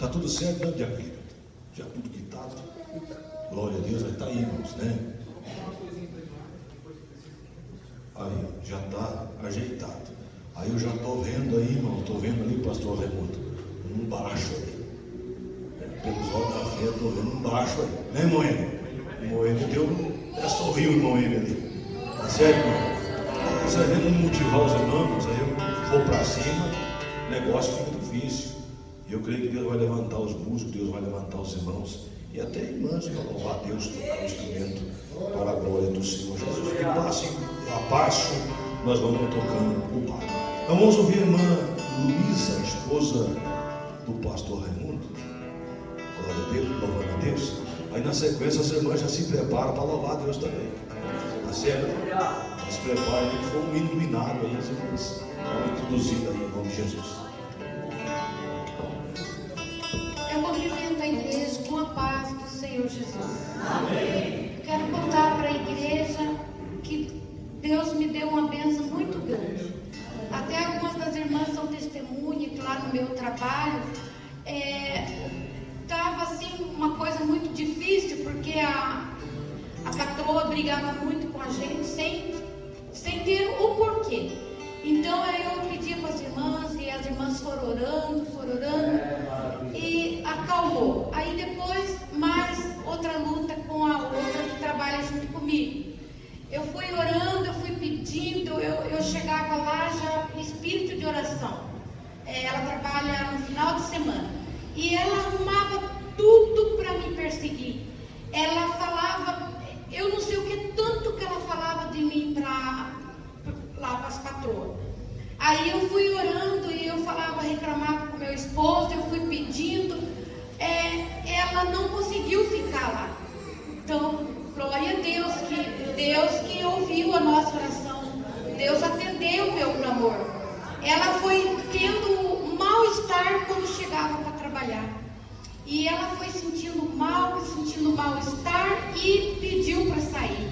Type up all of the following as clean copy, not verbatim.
Está tudo certo, né, Diaquino? Já tudo quitado? Glória a Deus, aí está aí, irmãos, né? Aí, já está ajeitado. Aí eu já estou vendo aí, irmão, estou vendo ali, pastor Raimundo, um baixo aí. Pelos olhos da fé, estou vendo um baixo aí, né, Moene? Moene deu, sorriu, irmão, ele ali. Tá certo, irmão? Você vendo um motivar os irmãos, aí eu vou para cima, o negócio fica difícil. E eu creio que Deus vai levantar os músicos, Deus vai levantar os irmãos e até irmãs para louvar a Deus, tocar o instrumento para a glória do Senhor Jesus. De passo a passo, nós vamos tocando o barco. Então vamos ouvir a irmã Luísa, esposa do pastor Raimundo. Glória a Deus, louvando a Deus. Aí na sequência as irmãs já se preparam para louvar a Deus também. Tá certo? Se preparem, que foi um hino do inário aí, as irmãs. Vamos introduzir aí em nome de Jesus. Eu cumprimento a igreja com a paz do Senhor Jesus. Amém. Quero contar para a igreja que Deus me deu uma bênção muito grande. Até algumas das irmãs são testemunhas, que lá no meu trabalho estava assim uma coisa muito difícil, porque a patroa brigava muito com a gente sem ter o porquê. Então eu pedia para as irmãs e as irmãs foram orando e acalmou. Aí depois mais outra luta com a outra que trabalha junto comigo. Eu fui orando, eu fui pedindo, eu chegava lá já espírito de oração. Ela trabalha no final de semana e ela arrumava tudo para me perseguir. Ela falava, eu não sei o que tanto que ela falava de mim lá para as patroas. Aí eu fui orando e eu falava, reclamava com meu esposo, eu fui pedindo, ela não conseguiu ficar lá. Então, glória a Deus que ouviu a nossa oração, Deus atendeu o meu clamor. Ela foi tendo mal-estar quando chegava para trabalhar. E ela foi sentindo mal-estar e pediu para sair.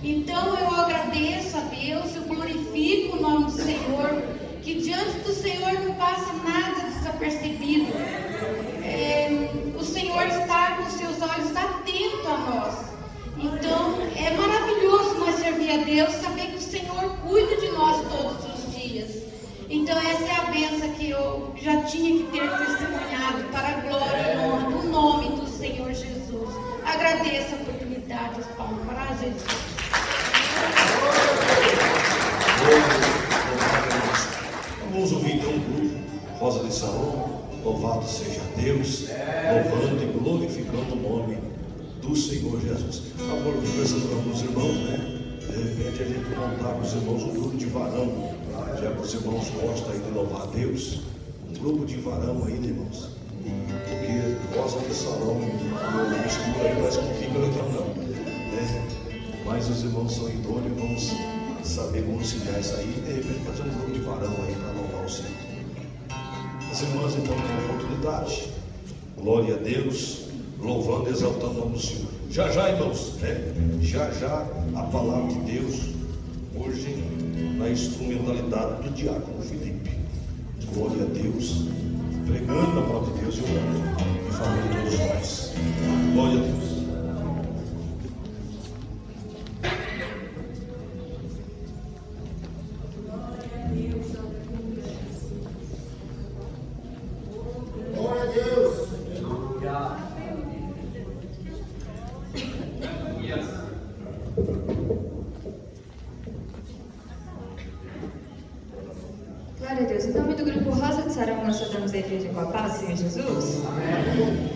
Então eu agradeço a Deus, eu glorifico o nome do Senhor, que diante do Senhor não passa nada desapercebido. O Senhor está com seus olhos atentos a nós. Então é maravilhoso nós servir a Deus, saber que o Senhor cuida de nós todos os dias. Então essa é a bênção que eu já tinha que ter testemunhado para a glória e honra do nome do Senhor Jesus. Agradeço a oportunidade, os palmas para Jesus. Vamos ouvir então o grupo Rosa de Saron, louvado seja Deus, louvando e glorificando o nome do Senhor Jesus. Agora, conversando com alguns irmãos, né? De repente a gente montar com os irmãos um grupo de varão, já que os irmãos gostam aí de louvar a Deus, um grupo de varão aí, né, irmãos? Porque Rosa de Saron, mistura aí, parece que não fica legal não, né? Mas os irmãos são idôneos, vamos saber conciliar isso aí e de repente fazer um grupo de varão aí para louvar o Senhor. As irmãs então têm a oportunidade, glória a Deus, louvando e exaltando o nome do Senhor. Já, irmãos, né? Já a palavra de Deus, hoje na instrumentalidade do diácono Felipe. Glória a Deus, pregando a palavra de Deus e orando em favor de todos nós. Glória a Deus. Glória a Deus. Em nome do grupo Rosa de Saron, nós fazemos a igreja com a paz, Senhor Jesus. Amém.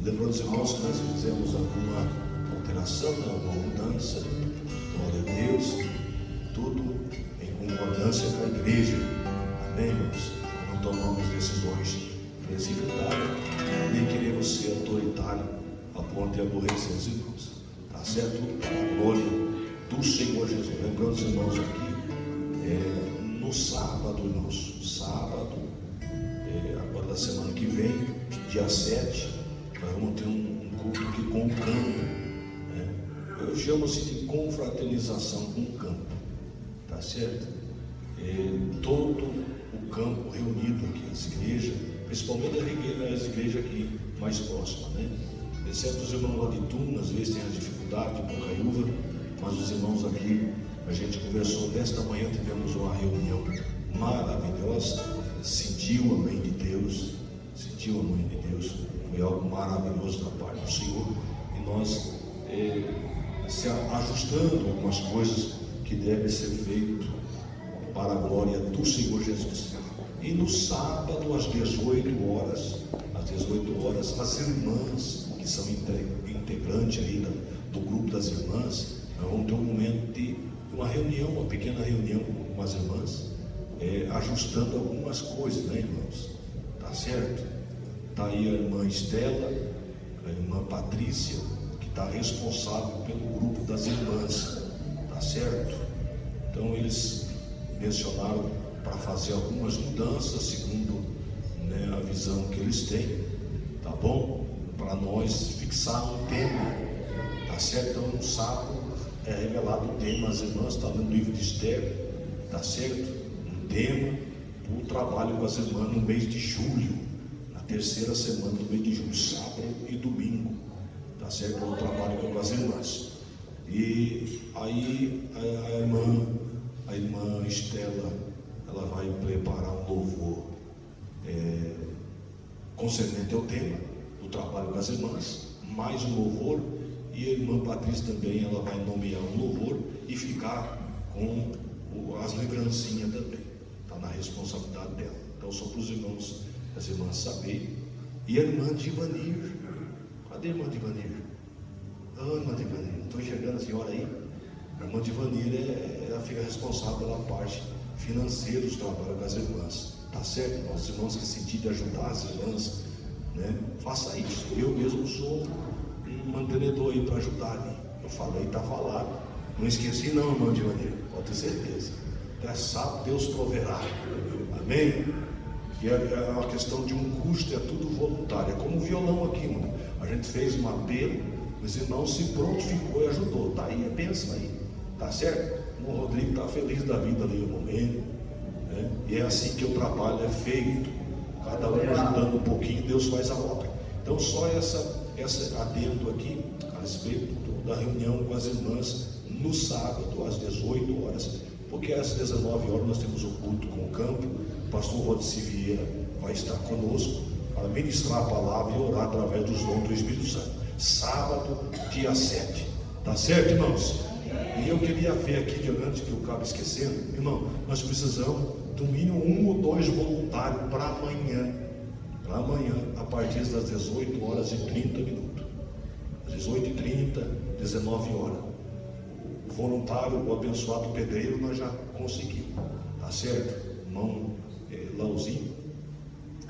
Lembrando os irmãos que nós fizemos alguma alteração, alguma mudança, glória a Deus, tudo em concordância com a igreja, amém, irmãos? Não tomamos decisões precipitadas, nem queremos ser autoritários a ponto de aborrecer os irmãos, tá certo? Tudo para a glória do Senhor Jesus. Lembrando os irmãos aqui, no sábado, irmãos, agora da semana que vem, dia 7, nós vamos ter um culto aqui com o campo, eu chamo assim de confraternização com o campo, tá certo? Todo o campo reunido aqui, as igrejas, principalmente as igrejas aqui mais próximas, né? Exceto os irmãos lá de Tuna, às vezes tem a dificuldade de Bocaiúva, mas os irmãos aqui, a gente conversou nesta manhã, tivemos uma reunião maravilhosa, sentiu a mãe de Deus, foi algo maravilhoso da parte do Senhor, e nós se ajustando algumas coisas que devem ser feitas para a glória do Senhor Jesus. E no sábado, às 18 horas, as irmãs que são integrantes aí do grupo das irmãs, nós vamos ter um momento de uma reunião, uma pequena reunião com as irmãs, ajustando algumas coisas, né, irmãos? Tá certo? Está aí a irmã Estela, a irmã Patrícia, que está responsável pelo grupo das irmãs, tá certo? Então eles mencionaram para fazer algumas mudanças, segundo, né, a visão que eles têm, tá bom? Para nós fixar um tema, tá certo? Então no sábado é revelado o tema, as irmãs estão no livro de Esther, tá certo? Um tema, o trabalho com as irmãs no mês de julho, na terceira semana do mês de julho, sábado e domingo, tá certo? O trabalho com as irmãs. E aí a irmã Estela, ela vai preparar um louvor concernente ao tema do trabalho com as irmãs, mais um louvor, e a irmã Patrícia também, ela vai nomear um louvor e ficar com as lembrancinhas também, está na responsabilidade dela. Então só para os irmãos, as irmãs saberem. E a irmã Divanir, cadê a irmã Divanir? Irmã Divanir, não estou enxergando a senhora aí. A irmã Divanir, ela fica responsável pela parte financeira dos trabalhos com as irmãs, tá certo? Os irmãos que sentirem de ajudar as irmãs, né? Faça isso. Eu mesmo sou um mantenedor aí para ajudar ali. Eu falei, está falado. Não esqueci não, irmã Divanir, pode ter certeza. Até sábado Deus proverá. Amém? Que é uma questão de um custo, é tudo voluntário. É como o violão aqui, mano. A gente fez um apelo, os irmãos se prontificou e ajudou. Tá aí, é bênção aí. Tá certo? O Rodrigo está feliz da vida ali no momento, né? E é assim que o trabalho é feito, cada um ajudando um pouquinho, Deus faz a obra. Então só essa adendo aqui a respeito da reunião com as irmãs no sábado às 18 horas, porque às 19 horas nós temos o culto com o campo. O pastor Rodici Vieira vai estar conosco para ministrar a palavra e orar através dos dons do Espírito Santo. Sábado, dia 7, tá certo, irmãos? E eu queria ver aqui, antes que eu acabe esquecendo, irmão, nós precisamos do mínimo 1 ou 2 voluntários para amanhã, a partir das 18 horas e 30 minutos, às 18h30, 19 horas. O voluntário, o abençoado pedreiro, nós já conseguimos, tá certo? O irmão Lauzinho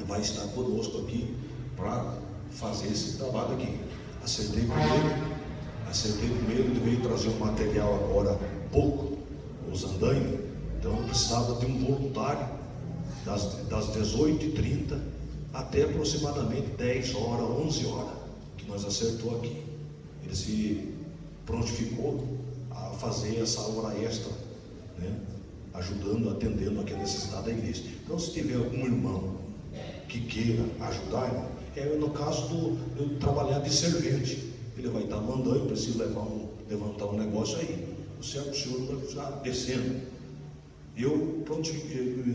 vai estar conosco aqui para fazer esse trabalho aqui. Acertei com ele, ele veio trazer um material agora há pouco, os andaimes, então eu precisava de um voluntário das 18h30 até aproximadamente 10 horas, 11 horas, que nós acertou aqui. Ele se prontificou a fazer essa hora extra, né? Ajudando, atendendo aqui a necessidade da igreja. Então se tiver algum irmão que queira ajudar, irmão, no caso do trabalhar de servente, ele vai estar mandando, precisa levantar um negócio aí, o senhor vai precisar descendo. Eu pronto,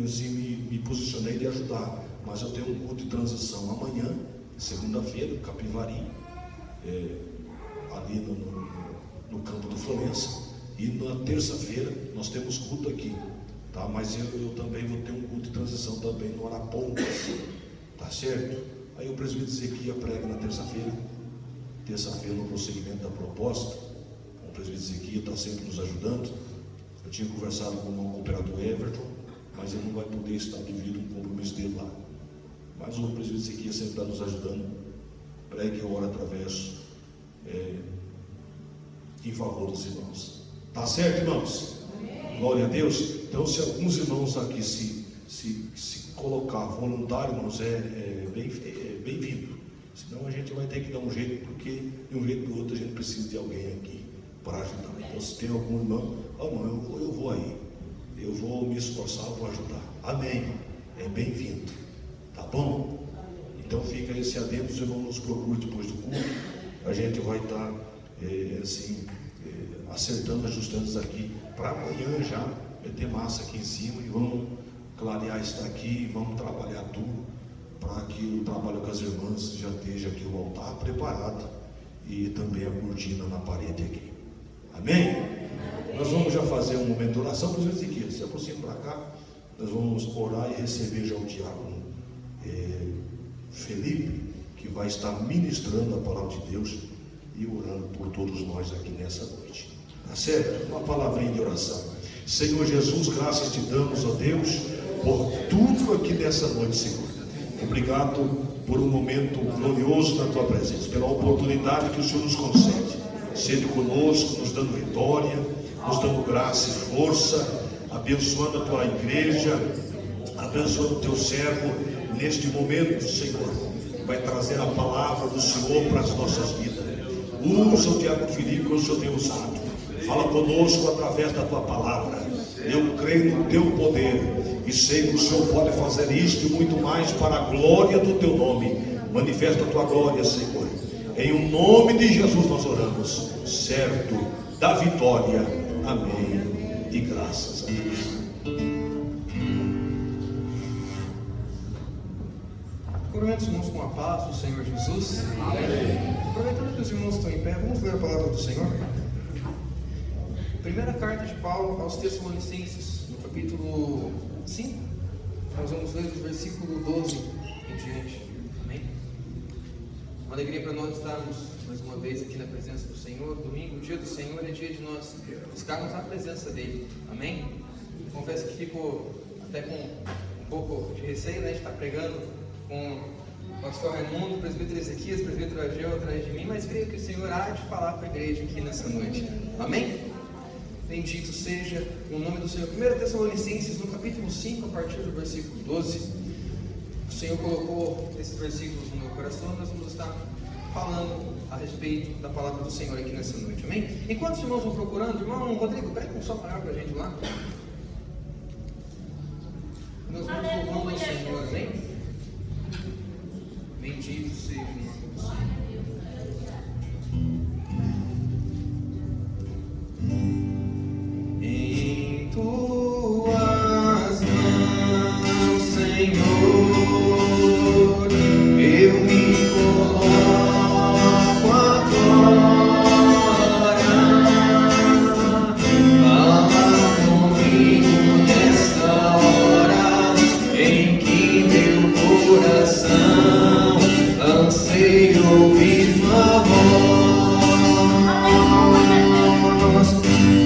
assim, me posicionei de ajudar, mas eu tenho um culto de transição amanhã, segunda-feira, Capivari, ali no campo do Florença, e na terça-feira nós temos culto aqui, tá? Mas eu também vou ter um culto de transição também no Arapongas, tá certo? Aí o presbítero Ezequias prega na terça-feira no prosseguimento da proposta. O presbítero Ezequias está sempre nos ajudando. Eu tinha conversado com o irmão cooperador Everton, mas ele não vai poder estar devido ao compromisso dele lá. Mas o presbítero Ezequias sempre está nos ajudando. Pregue e ora através em favor dos irmãos. Tá certo, irmãos? Glória a Deus. Então, se alguns irmãos aqui se colocar voluntário, irmãos, bem-vindo. Senão a gente vai ter que dar um jeito, porque de um jeito ou do outro a gente precisa de alguém aqui para ajudar. Então, se tem algum irmão, eu vou aí. Eu vou me esforçar, vou ajudar. Amém. É bem-vindo. Tá bom? Então fica esse adendo, os irmãos nos procuram depois do culto. A gente vai estar acertando, ajustando isso aqui para amanhã já meter massa aqui em cima e vamos clarear isso daqui, vamos trabalhar tudo para que o trabalho com as irmãs já esteja aqui o altar preparado e também a cortina na parede aqui. Amém? Nós vamos já fazer um momento de oração. Para os Ezequias, se aproxima para cá, nós vamos orar e receber já o diácono Felipe, que vai estar ministrando a palavra de Deus e orando por todos nós aqui nessa noite. Tá certo? Uma palavrinha de oração. Senhor Jesus, graças te damos, ó Deus, por tudo aqui nessa noite, Senhor. Obrigado por um momento glorioso na tua presença, pela oportunidade que o Senhor nos concede. Sede conosco, nos dando vitória, nos dando graça e força, abençoando a tua igreja, abençoando o teu servo neste momento, Senhor. Vai trazer a palavra do Senhor para as nossas vidas. Usa o diácono Felipe como o Senhor tem usado. Fala conosco através da tua palavra. Eu creio no teu poder e sei que o Senhor pode fazer isto e muito mais para a glória do teu nome. Manifesta a tua glória, Senhor. Em o nome de Jesus nós oramos, certo da vitória. Amém. E graças a Deus. Cumprimento os irmãos com a paz do Senhor Jesus. Amém. Aproveitando que os irmãos estão em pé, vamos ler a palavra do Senhor. Primeira carta de Paulo aos Tessalonicenses, no capítulo 5. Nós vamos ler do versículo 12 em diante. Amém? Uma alegria para nós estarmos mais uma vez aqui na presença do Senhor. Domingo, o dia do Senhor, é dia de nós buscarmos a presença dEle. Amém? Confesso que fico até com um pouco de receio, né, de estar pregando com o pastor Raimundo, o presbítero Ezequias, o presbítero Ageu atrás de mim, mas creio que o Senhor há de falar para a igreja aqui nessa noite. Amém? Bendito seja o nome do Senhor. 1 Tessalonicenses, no capítulo 5, a partir do versículo 12. O Senhor colocou esses versículos no meu coração. Nós vamos estar falando a respeito da palavra do Senhor aqui nessa noite. Amém? Enquanto os irmãos vão procurando, irmão Rodrigo, pega um só parar para a gente lá. Nós vamos louvando ao Senhor. Amém? Bendito seja o nome do Senhor. Em tuas mãos, Senhor, eu me coloco agora. Fala comigo nesta hora em que meu coração anseia ouvir tua voz.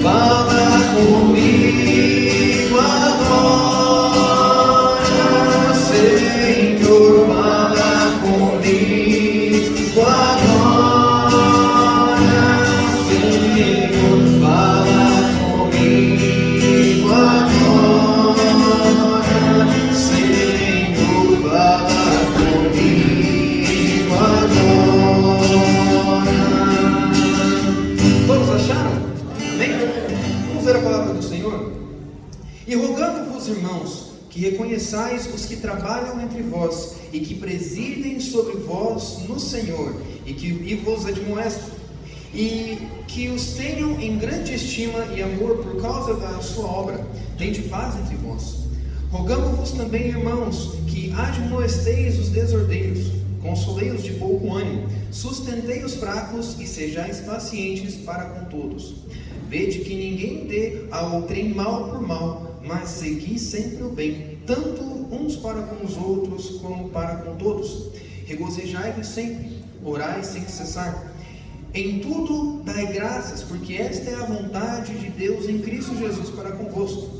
Fala comigo agora, Senhor, fala comigo agora, Senhor, fala comigo agora, Senhor, fala comigo agora. Todos acharam? Amém? Vamos ler a palavra do Senhor. E rogando-vos, irmãos, que reconheçais os que trabalham entre vós e que presidem sobre vós no Senhor e vos admoestam, e que os tenham em grande estima e amor por causa da sua obra. Tende paz entre vós. Rogamos-vos também, irmãos, que admoesteis os desordeiros, consolei-os de pouco ânimo, sustentei os fracos e sejais pacientes para com todos. Vede que ninguém dê a outrem mal por mal, mas segui sempre o bem, tanto uns para com os outros como para com todos. regozijai-vos sempre, orai sem cessar. Em tudo dai graças, porque esta é a vontade de Deus em Cristo Jesus para convosco.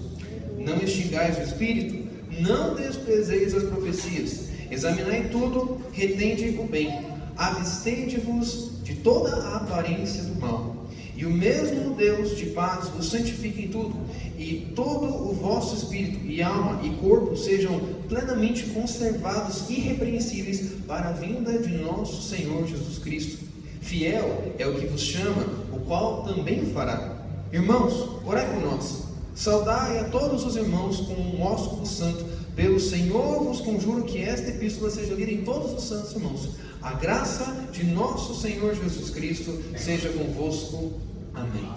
Não extingais o Espírito, não desprezeis as profecias. Examinai tudo, retende o bem. Abstende-vos de toda a aparência do mal. E o mesmo Deus de paz vos santifique em tudo, e todo o vosso espírito e alma e corpo sejam plenamente conservados irrepreensíveis para a vinda de nosso Senhor Jesus Cristo. Fiel é o que vos chama, o qual também o fará. Irmãos, orai por nós. Saudai a todos os irmãos com um ósculo santo. Pelo Senhor vos conjuro que esta epístola seja lida em todos os santos irmãos. A graça de nosso Senhor Jesus Cristo seja convosco. Amém.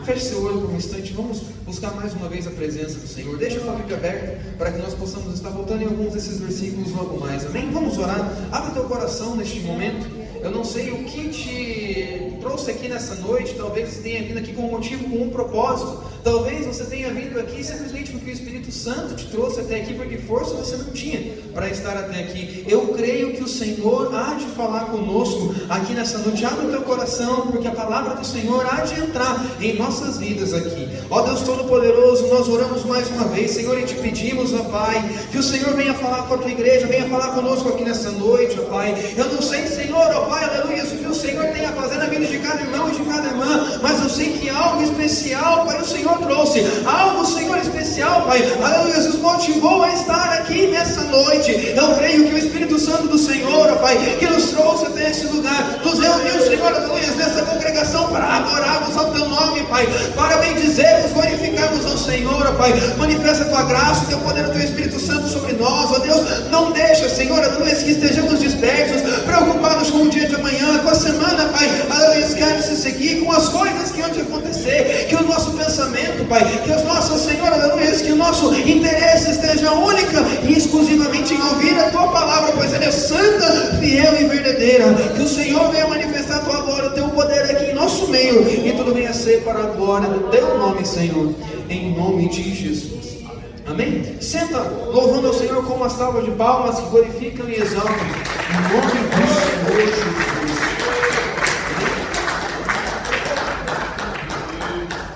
Feche seu olho por um instante. Vamos buscar mais uma vez a presença do Senhor. Deixa a tua Bíblia aberta para que nós possamos estar voltando em alguns desses versículos logo mais. Amém? Vamos orar. Abre teu coração neste momento. Eu não sei o que te trouxe aqui nessa noite. Talvez você tenha vindo aqui com um motivo, com um propósito. Talvez você tenha vindo aqui simplesmente porque o Espírito Santo te trouxe até aqui, porque força você não tinha para estar até aqui. Eu creio que o Senhor há de falar conosco aqui nessa noite. Abre o teu coração, porque a palavra do Senhor há de entrar em nossas vidas aqui. Ó Deus Todo-Poderoso, nós oramos mais uma vez, Senhor, e te pedimos, ó Pai, que o Senhor venha falar com a tua igreja, venha falar conosco aqui nessa noite, ó Pai. Eu não sei, Senhor, ó Pai, aleluia, o que o Senhor tem a fazer na vida de cada irmão e de cada irmã, mas eu sei que algo especial, Pai, o Senhor trouxe, algo, Senhor, especial, Pai, aleluia, nos motivou a estar aqui nessa noite. Eu creio que o Espírito Santo do Senhor, ó Pai, que nos trouxe até esse lugar, nos reuniu, Senhor, aleluia, nessa congregação para adorarmos ao teu nome, Pai, para bendizermos, glorificarmos ao Senhor, ó Pai. Manifesta a tua graça, o teu poder, o teu Espírito Santo sobre nós, ó Deus. Não deixa, Senhor, aleluia, que estejamos dispersos, preocupados com o dia de amanhã, com a semana, Pai, aleluia, que há de se seguir, com as coisas que hão de acontecer. Que o nosso pensamento, Pai, que os nossos, Senhor, aleluia, que o nosso interesse esteja única e exclusivamente em ouvir a tua palavra, pois ela é santa, fiel e verdadeira. Que o Senhor venha manifestar a tua glória, o teu poder aqui em nosso meio, e tudo venha a ser para a glória do teu nome, Senhor, em nome de Jesus. Amém? Senta louvando ao Senhor com uma salva de palmas que glorificam e exaltam em nome do Senhor Jesus.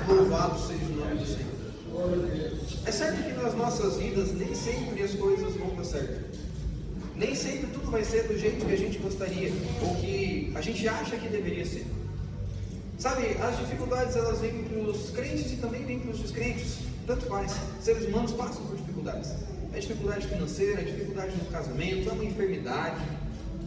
Louvado seja o nome do Senhor. É certo que nas nossas vidas nem sempre as coisas vão dar certo. Nem sempre tudo vai ser do jeito que a gente gostaria ou que a gente acha que deveria ser. Sabe, as dificuldades elas vêm para os crentes e também vêm para os descrentes. Tanto faz. Seres humanos passam por dificuldades. É dificuldade financeira, é dificuldade no casamento, é uma enfermidade,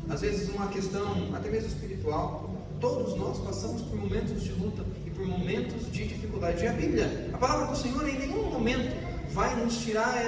às vezes uma questão até mesmo espiritual. Todos nós passamos por momentos de luta e por momentos de dificuldade. E a Bíblia, a palavra do Senhor, em nenhum momento vai nos tirar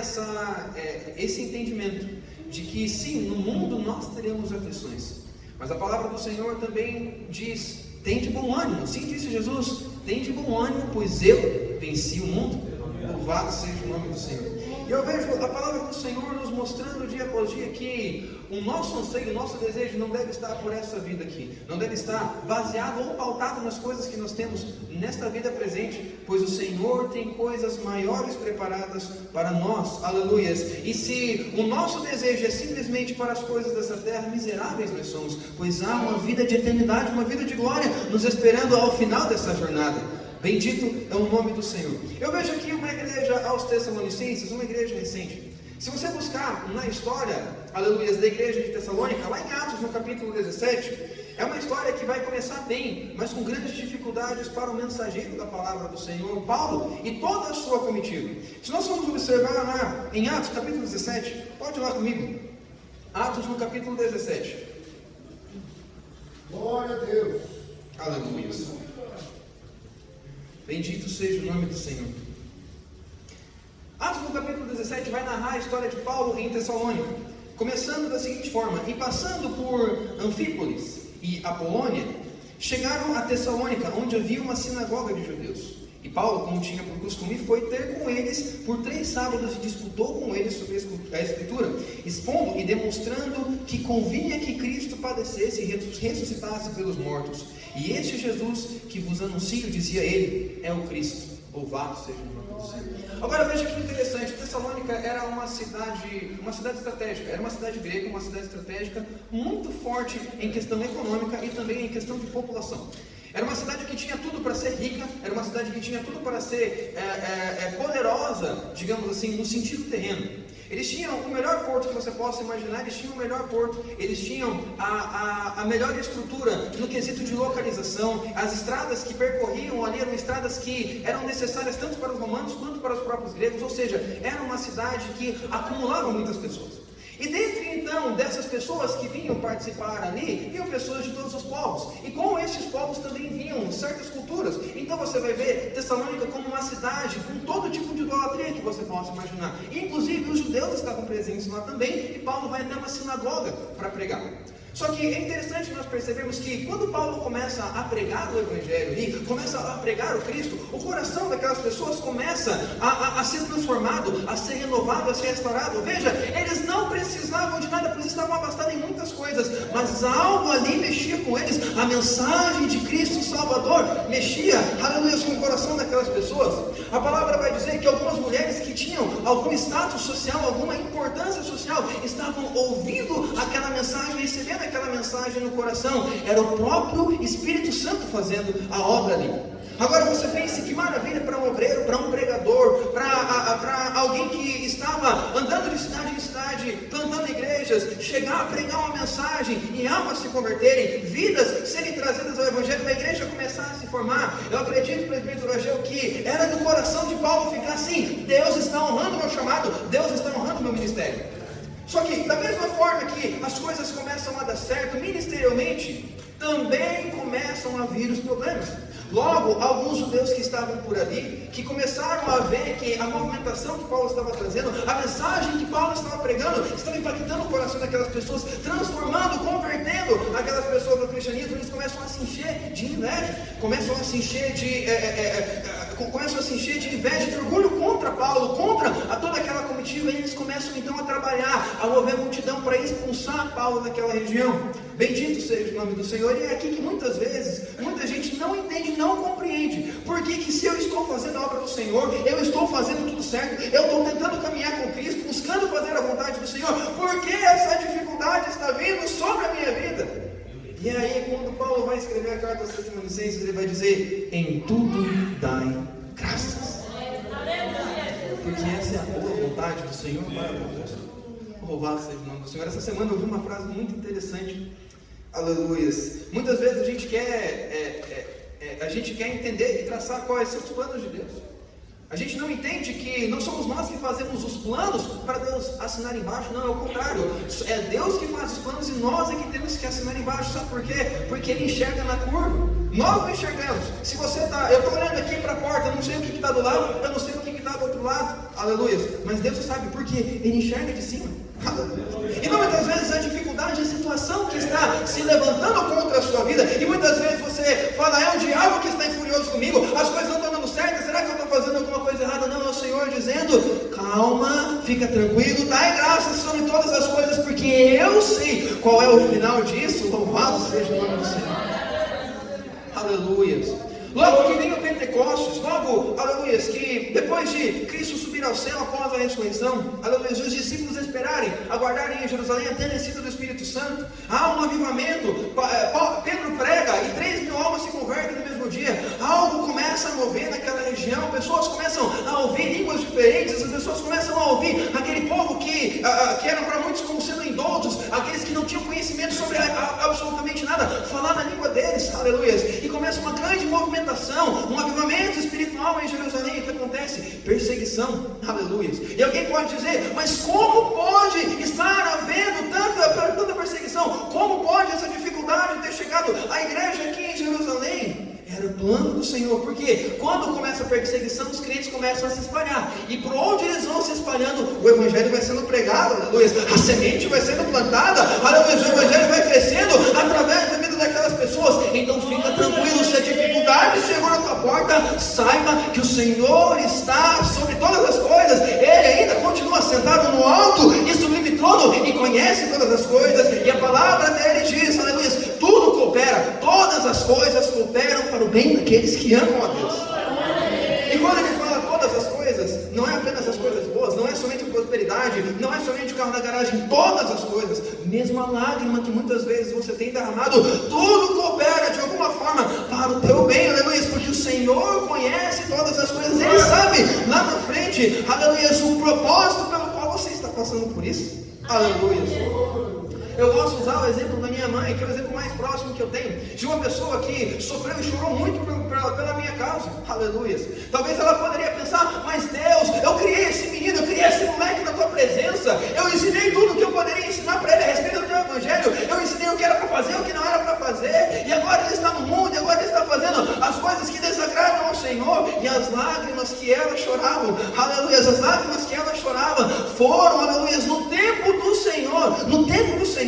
esse entendimento de que sim, no mundo nós teremos aflições. Mas a palavra do Senhor também diz: tem de bom ânimo. Sim, disse Jesus, tem de bom ânimo, pois eu venci o mundo. Louvado seja o nome do Senhor. E eu vejo a palavra do Senhor nos mostrando dia após dia que o nosso anseio, o nosso desejo não deve estar por essa vida aqui, não deve estar baseado ou pautado nas coisas que nós temos nesta vida presente, pois o Senhor tem coisas maiores preparadas para nós, aleluias. E se o nosso desejo é simplesmente para as coisas dessa terra, miseráveis nós somos, pois há uma vida de eternidade, uma vida de glória nos esperando ao final dessa jornada. Bendito é o nome do Senhor. Eu vejo aqui uma igreja aos Tessalonicenses, uma igreja recente. Se você buscar na história, aleluia, da igreja de Tessalônica, lá em Atos, no capítulo 17, é uma história que vai começar bem, mas com grandes dificuldades para o mensageiro da palavra do Senhor, Paulo, e toda a sua comitiva. Se nós formos observar lá em Atos, capítulo 17, pode ir lá comigo. Atos, no capítulo 17. Glória a Deus. Aleluia. Bendito seja o nome do Senhor. Atos no capítulo 17 vai narrar a história de Paulo em Tessalônica, começando da seguinte forma: e passando por Anfípolis e Apolônia, chegaram a Tessalônica, onde havia uma sinagoga de judeus. E Paulo, como tinha por costume, foi ter com eles por 3 sábados e disputou com eles sobre a Escritura, expondo e demonstrando que convinha que Cristo padecesse e ressuscitasse pelos mortos. E este Jesus que vos anuncio, dizia ele, é o Cristo. Louvado seja o nome do Senhor. Agora veja que interessante, Tessalônica era uma cidade estratégica, era uma cidade grega, uma cidade estratégica muito forte em questão econômica e também em questão de população. Era uma cidade que tinha tudo para ser rica, era uma cidade que tinha tudo para ser poderosa, digamos assim, no sentido terreno. Eles tinham o melhor porto que você possa imaginar, eles tinham o melhor porto, eles tinham a melhor estrutura no quesito de localização. As estradas que percorriam ali eram estradas que eram necessárias tanto para os romanos quanto para os próprios gregos, ou seja, era uma cidade que acumulava muitas pessoas. E dentre então dessas pessoas que vinham participar ali, vinham pessoas de todos os povos, e com esses povos também vinham certas culturas. Então você vai ver Tessalônica como uma cidade com todo tipo de idolatria que você possa imaginar. E, inclusive os judeus estavam presentes lá também, e Paulo vai até uma sinagoga para pregar. Só que é interessante nós percebermos que quando Paulo começa a pregar o Evangelho e começa a pregar o Cristo, o coração daquelas pessoas começa a ser transformado, a ser renovado, a ser restaurado. Veja, eles não precisavam de nada, pois estavam abastados em muitas coisas, mas algo ali mexia com eles. A mensagem de Cristo Salvador mexia, aleluia, com o coração daquelas pessoas. A palavra vai dizer que algumas mulheres que tinham algum status social, alguma importância social, estavam ouvindo aquela mensagem, recebendo aquela mensagem no coração. Era o próprio Espírito Santo fazendo a obra ali. Agora você pense que maravilha para um obreiro, para um pregador, para alguém que estava andando de cidade em cidade, plantando igrejas, chegar a pregar uma mensagem e almas se converterem, vidas serem trazidas ao Evangelho, uma igreja começar a se formar. Eu acredito, presbítero Ageu, que era do coração de Paulo ficar assim: Deus está honrando o meu chamado, Deus está honrando o meu ministério. Só que, da mesma forma que as coisas começam a dar certo ministerialmente, também começam a vir os problemas. Logo, alguns judeus que estavam por ali, que começaram a ver que a movimentação que Paulo estava trazendo, a mensagem que Paulo estava pregando, estava impactando o coração daquelas pessoas, transformando, convertendo aquelas pessoas no cristianismo. Eles começam a se encher de inveja, começam a se encher de inveja, de orgulho contra Paulo, contra toda aquela comitiva, e eles começam então a trabalhar, a mover a multidão para expulsar Paulo daquela região. Bendito seja o nome do Senhor. E é aqui que muitas vezes, muita gente não entende, não compreende, porque que se eu estou fazendo a obra do Senhor, eu estou fazendo tudo certo, eu estou tentando caminhar com Cristo, buscando fazer a vontade do Senhor, por que essa dificuldade está vindo sobre a minha vida? E aí, quando Paulo vai escrever a carta aos Tessalonicenses, ele vai dizer: em tudo dai graças, porque essa é a boa vontade do Senhor para convosco. Louvado seja o nome do Senhor. Essa semana eu ouvi uma frase muito interessante, aleluias. Muitas vezes a gente quer entender e traçar quais são os planos de Deus. A gente não entende que não somos nós que fazemos os planos para Deus assinar embaixo. Não, é o contrário. É Deus que faz os planos e nós é que temos que assinar embaixo. Sabe por quê? Porque Ele enxerga na curva. Nós não enxergamos. Se você está... Eu estou olhando aqui para a porta, eu não sei o que está do lado, eu não sei o que está do outro lado. Aleluia. Mas Deus sabe por quê? Ele enxerga de cima. E muitas vezes a dificuldade, a situação que está se levantando contra a sua vida, e muitas vezes você fala: é o diabo que está furioso comigo, as coisas não estão dando certo, será que eu estou fazendo alguma coisa errada? Não, é o Senhor dizendo: calma, fica tranquilo, dai graças sobre todas as coisas, porque eu sei qual é o final disso. Louvado seja o nome do Senhor. Aleluias. Logo que vem o Pentecostes, logo, aleluias, que depois de Cristo subir ao céu após a ressurreição, aleluias, os discípulos esperarem, aguardarem em Jerusalém até a descida do Espírito Santo, há um avivamento. Pedro prega e 3.000 almas se convertem no mesmo dia. Algo começa a mover naquela região, pessoas começam a ouvir línguas diferentes, as pessoas começam a ouvir aquele povo que eram para muitos como sendo indoutos, aqueles que não tinham conhecimento sobre absolutamente nada, falar na língua deles, aleluias, e começa uma grande movimentação, um avivamento espiritual em Jerusalém. O que acontece? Perseguição, aleluias. E alguém pode dizer: mas como pode estar havendo tanta perseguição? Como pode essa dificuldade ter chegado à igreja aqui em Jerusalém? Era o plano do Senhor, porque quando começa a perseguição, os crentes começam a se espalhar, e por onde eles vão se espalhando, o Evangelho vai sendo pregado, aleluia, a semente vai sendo plantada, aleluia, o Evangelho vai crescendo através da vida daquelas pessoas. Então fica tranquilo, se a dificuldade chegou na tua porta, saiba que o Senhor está sobre todas as coisas, Ele ainda continua sentado no alto e sublime trono, e conhece todas as coisas, e a palavra dele diz, aleluia, tudo coopera, todas as coisas cooperam para o bem daqueles que amam a Deus. E quando ele carro da garagem, todas as coisas, mesmo a lágrima que muitas vezes você tem derramado, tudo coopera de alguma forma para o teu bem, aleluia, porque o Senhor conhece todas as coisas, Ele sabe lá na frente, aleluia, o propósito pelo qual você está passando por isso, aleluia. Eu gosto de usar o exemplo da minha mãe, que é o exemplo mais próximo que eu tenho, de uma pessoa que sofreu e chorou muito pela minha causa, aleluia. Talvez ela poderia pensar, mas Deus, eu criei esse menino, eu criei esse moleque na tua presença, eu ensinei tudo o que eu poderia ensinar para ele a respeito do teu evangelho, eu ensinei o que era para fazer, o que não era para fazer, e agora ele está no mundo, e agora ele está fazendo as coisas que desagradam ao Senhor, e as lágrimas que ela choravam, aleluia, as lágrimas que ela chorava foram, aleluia, no tempo do Senhor,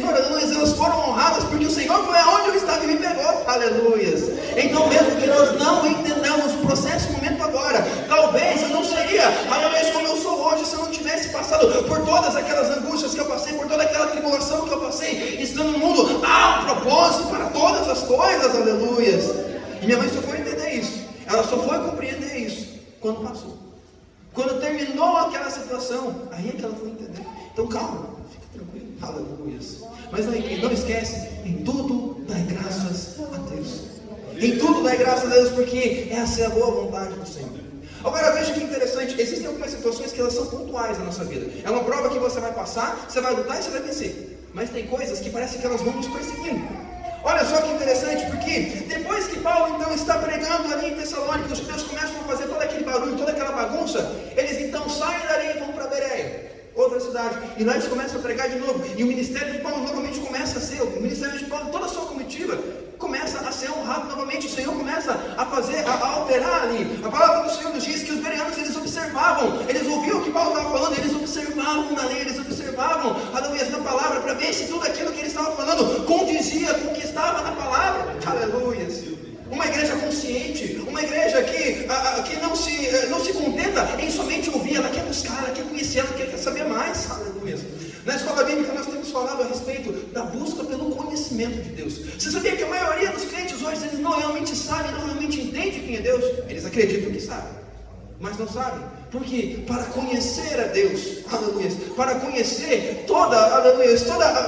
aleluia, elas foram honradas, porque o Senhor foi aonde eu estava e me pegou, aleluia. Então mesmo que nós não entendamos o processo, o momento agora, talvez eu não seria, aleluia, como eu sou hoje, se eu não tivesse passado por todas aquelas angústias que eu passei, por toda aquela tribulação que eu passei, estando no mundo, há um propósito para todas as coisas, aleluia. E minha mãe só foi entender isso, ela só foi compreender isso, quando passou. Quando terminou aquela situação, aí é que ela foi entender. Então calma, fica tranquilo, aleluia. Mas não esquece, em tudo dai graças a Deus. Em tudo dai graças a Deus, porque essa é a boa vontade do Senhor. Agora veja que interessante, existem algumas situações que elas são pontuais na nossa vida. É uma prova que você vai passar, você vai lutar e você vai vencer. Mas tem coisas que parece que elas vão nos perseguindo. Olha só que interessante, porque depois que Paulo então está pregando ali em Tessalônica, os judeus começam a fazer todo aquele barulho, toda aquela bagunça, eles então saem dali e vão para Bereia, outra cidade, e lá eles começam a pregar de novo, e o ministério de Paulo novamente começa a ser, o ministério de Paulo, toda a sua comitiva, começa a ser honrado novamente, o Senhor começa a operar ali. A palavra do Senhor nos diz que os bereanos, eles observavam, eles ouviam o que Paulo estava falando, eles observavam na lei, eles observavam, aleluia, na palavra, para ver se tudo aquilo que ele estava falando condizia com o que estava na palavra, aleluia. Uma igreja consciente, uma igreja que não se contenta em somente ouvir, ela quer buscar, ela quer conhecer, ela quer saber mais, aleluia. Na escola bíblica nós temos falado a respeito da busca pelo conhecimento de Deus. Você sabia que a maioria dos crentes hoje, eles não realmente sabem, não realmente entendem quem é Deus? Eles acreditam que sabem, mas não sabem. Porque para conhecer a Deus, aleluia, para conhecer toda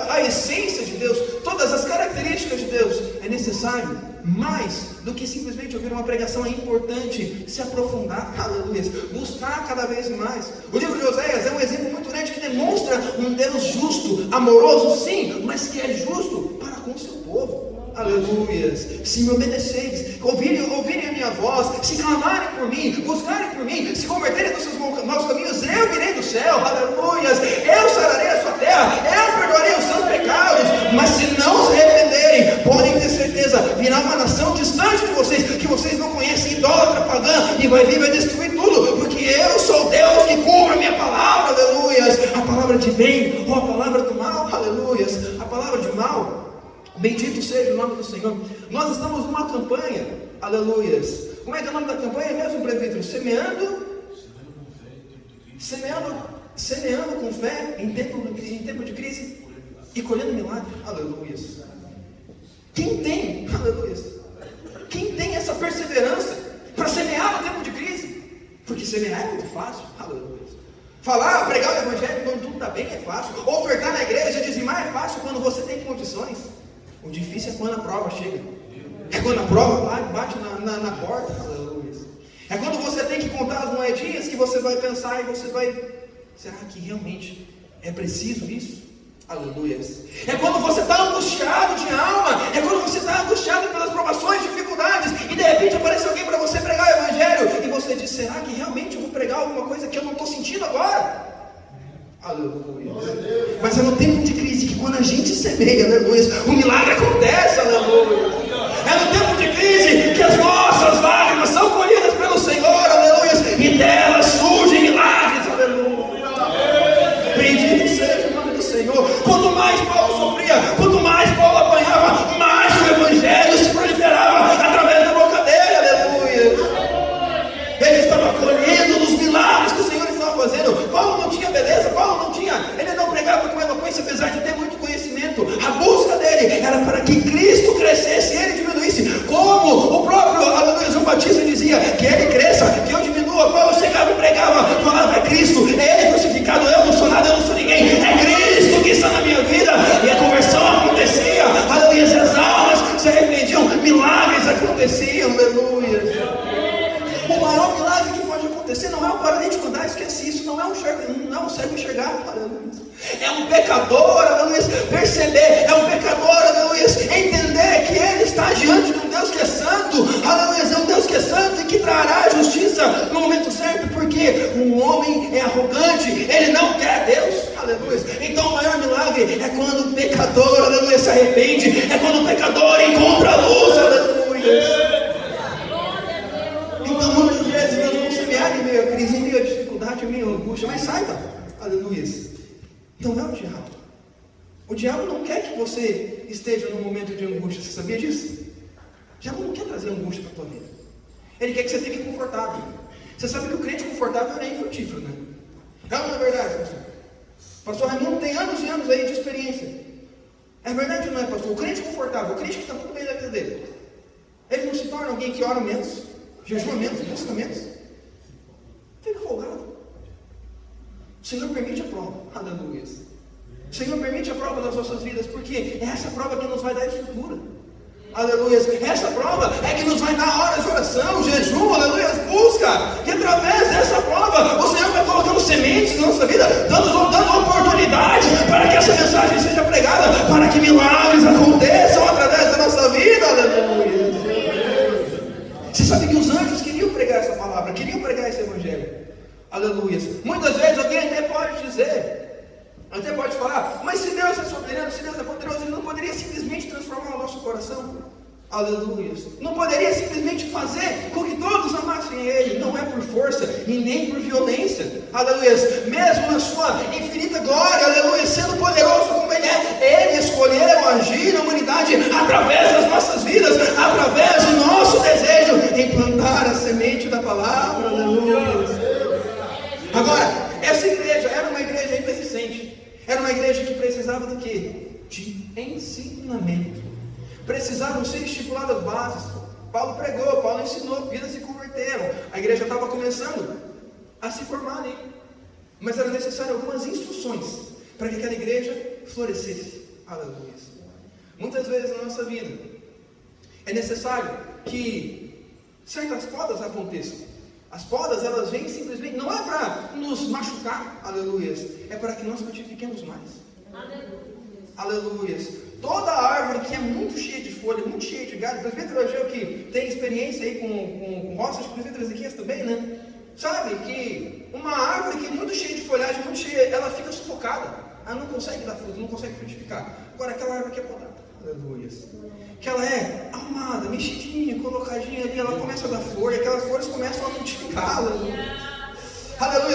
a essência de Deus, todas as características de Deus, é necessário mais do que simplesmente ouvir uma pregação. É importante se aprofundar, aleluia, buscar cada vez mais. O livro de Oséias é um exemplo muito grande que demonstra um Deus justo, amoroso, sim, mas que é justo para com o seu povo. Aleluias, se me obedeceis, ouvirem a minha voz, se clamarem por mim, buscarem por mim, se converterem dos seus maus caminhos, eu virei do céu, aleluias, eu sararei a sua terra, eu perdoarei os seus pecados. Mas se não se arrependerem, podem ter certeza, virá uma nação distante de vocês, que vocês não conhecem, idólatra, pagã, e vai vir e vai destruir tudo, porque eu sou Deus que cumpre a minha palavra, aleluias, a palavra de bem, ou a palavra do mal, aleluias, a palavra de mal. Bendito seja o nome do Senhor. Nós estamos numa campanha, aleluias. Como é que é o nome da campanha mesmo, presbítero? Semeando com fé em tempo de crise e colhendo milagre, aleluias. Quem tem, aleluias, quem tem essa perseverança para semear no tempo de crise? Porque semear é muito fácil, aleluias. Falar, pregar o evangelho quando tudo está bem é fácil. Ofertar na igreja, dizimar é fácil quando você tem condições. O difícil é quando a prova chega. É quando a prova bate na porta. Aleluia. É quando você tem que contar as moedinhas que você vai pensar e você vai... Será que realmente é preciso isso? Aleluia. É quando você está angustiado de alma. É quando você está angustiado pelas provações, dificuldades. E de repente aparece alguém para você pregar o evangelho. E você diz, será que realmente eu vou pregar alguma coisa que eu não estou sentindo agora? Aleluia. Mas é no tempo de crise que quando a gente semeia, aleluia, o milagre acontece, aleluia. É no tempo de crise que as nossas lágrimas são colhidas pelo Senhor, aleluia, e delas surgem milagres, aleluia. Bendito seja o nome do Senhor. Quanto mais Paulo sofria, quanto mais Paulo apanhava, mais o evangelho se proliferava através da boca dele, aleluia. Ele estava colhendo os milagres que o Senhor estava fazendo. Paulo não tinha beleza, ele não pregava com eloquência, apesar de ter muito conhecimento. A busca dele era para que Cristo crescesse e ele diminuísse, como o próprio João Batista dizia, que ele cresça, que eu diminua. Paulo chegava e pregava, falava, é Cristo, é ele crucificado, eu não sou nada, eu não sou ninguém, é Cristo. acontecia, aleluia. O maior milagre que pode acontecer não é um paralítico andar, esquece isso, não é um cego enxergar, aleluia. É um pecador, aleluia, perceber, é um pecador, aleluia, entender que ele está diante de um Deus que é santo, aleluia, é um Deus que é santo e que trará a justiça no momento certo, porque o homem é arrogante, ele não quer Deus, aleluia. Então o maior milagre é quando o pecador, aleluia, se arrepende, é quando o pecador encontra a luz, aleluia. Então muitas vezes nós vamos semear em meio à crise, em meio à dificuldade, em meio à angústia, mas saiba, aleluia, não é o diabo. O diabo não quer que você esteja num momento de angústia, você sabia disso? O diabo não quer trazer angústia para a tua vida. Ele quer que você fique confortável. Você sabe que o crente confortável é infrutífero, né? Não é verdade, pastor? Pastor Raimundo tem anos e anos aí de experiência. É verdade ou não é, pastor? O crente confortável, o crente que está tudo bem da vida dele, ele não se torna alguém que ora menos, jejua menos, busca menos. Fica folgado. O Senhor permite a prova, aleluia. O Senhor permite a prova das nossas vidas, porque é essa prova que nos vai dar estrutura, aleluia. Essa prova é que nos vai dar horas de oração, jejum, aleluia, busca. E através dessa prova, o Senhor vai colocando sementes na nossa vida, dando oportunidade para que essa mensagem seja pregada, para que milagres aconteçam através da nossa vida, aleluia. Você sabe que os anjos queriam pregar essa palavra, queriam pregar esse evangelho, aleluia. Muitas vezes alguém até pode dizer, até pode falar, mas se Deus é soberano, se Deus é poderoso, Ele não poderia simplesmente transformar o nosso coração, aleluia. Não poderia simplesmente fazer com que todos amassem Ele. Não é por força e nem por violência, aleluia. Mesmo na sua infinita glória, aleluia, sendo poderoso como Ele é, Ele escolheu agir na humanidade através das nossas vidas, através do nosso desejo em plantar a semente da palavra, aleluia. Agora, essa igreja era uma igreja ainda recente, era uma igreja que precisava do quê? De ensinamento. Precisavam ser estipuladas bases. Paulo pregou, Paulo ensinou, vidas se converteram. A igreja estava começando a se formar ali, mas era necessário algumas instruções para que aquela igreja florescesse, aleluia. Muitas vezes na nossa vida é necessário que certas podas aconteçam. As podas, elas vêm simplesmente, não é para nos machucar, aleluia, é para que nós frutifiquemos mais, aleluia. Toda árvore que é muito cheia de folha, muito cheia de galho, o presbítero Ageu que tem experiência aí com roças, o presbítero Ezequias também, né? Sabe que uma árvore que é muito cheia de folhagem, muito cheia, ela fica sufocada, ela não consegue dar fruto, não consegue frutificar. Agora aquela árvore que é podada, aleluia, que ela é arrumada, mexidinha, colocadinha ali, ela começa a dar flor, e aquelas flores começam a frutificar, aleluia.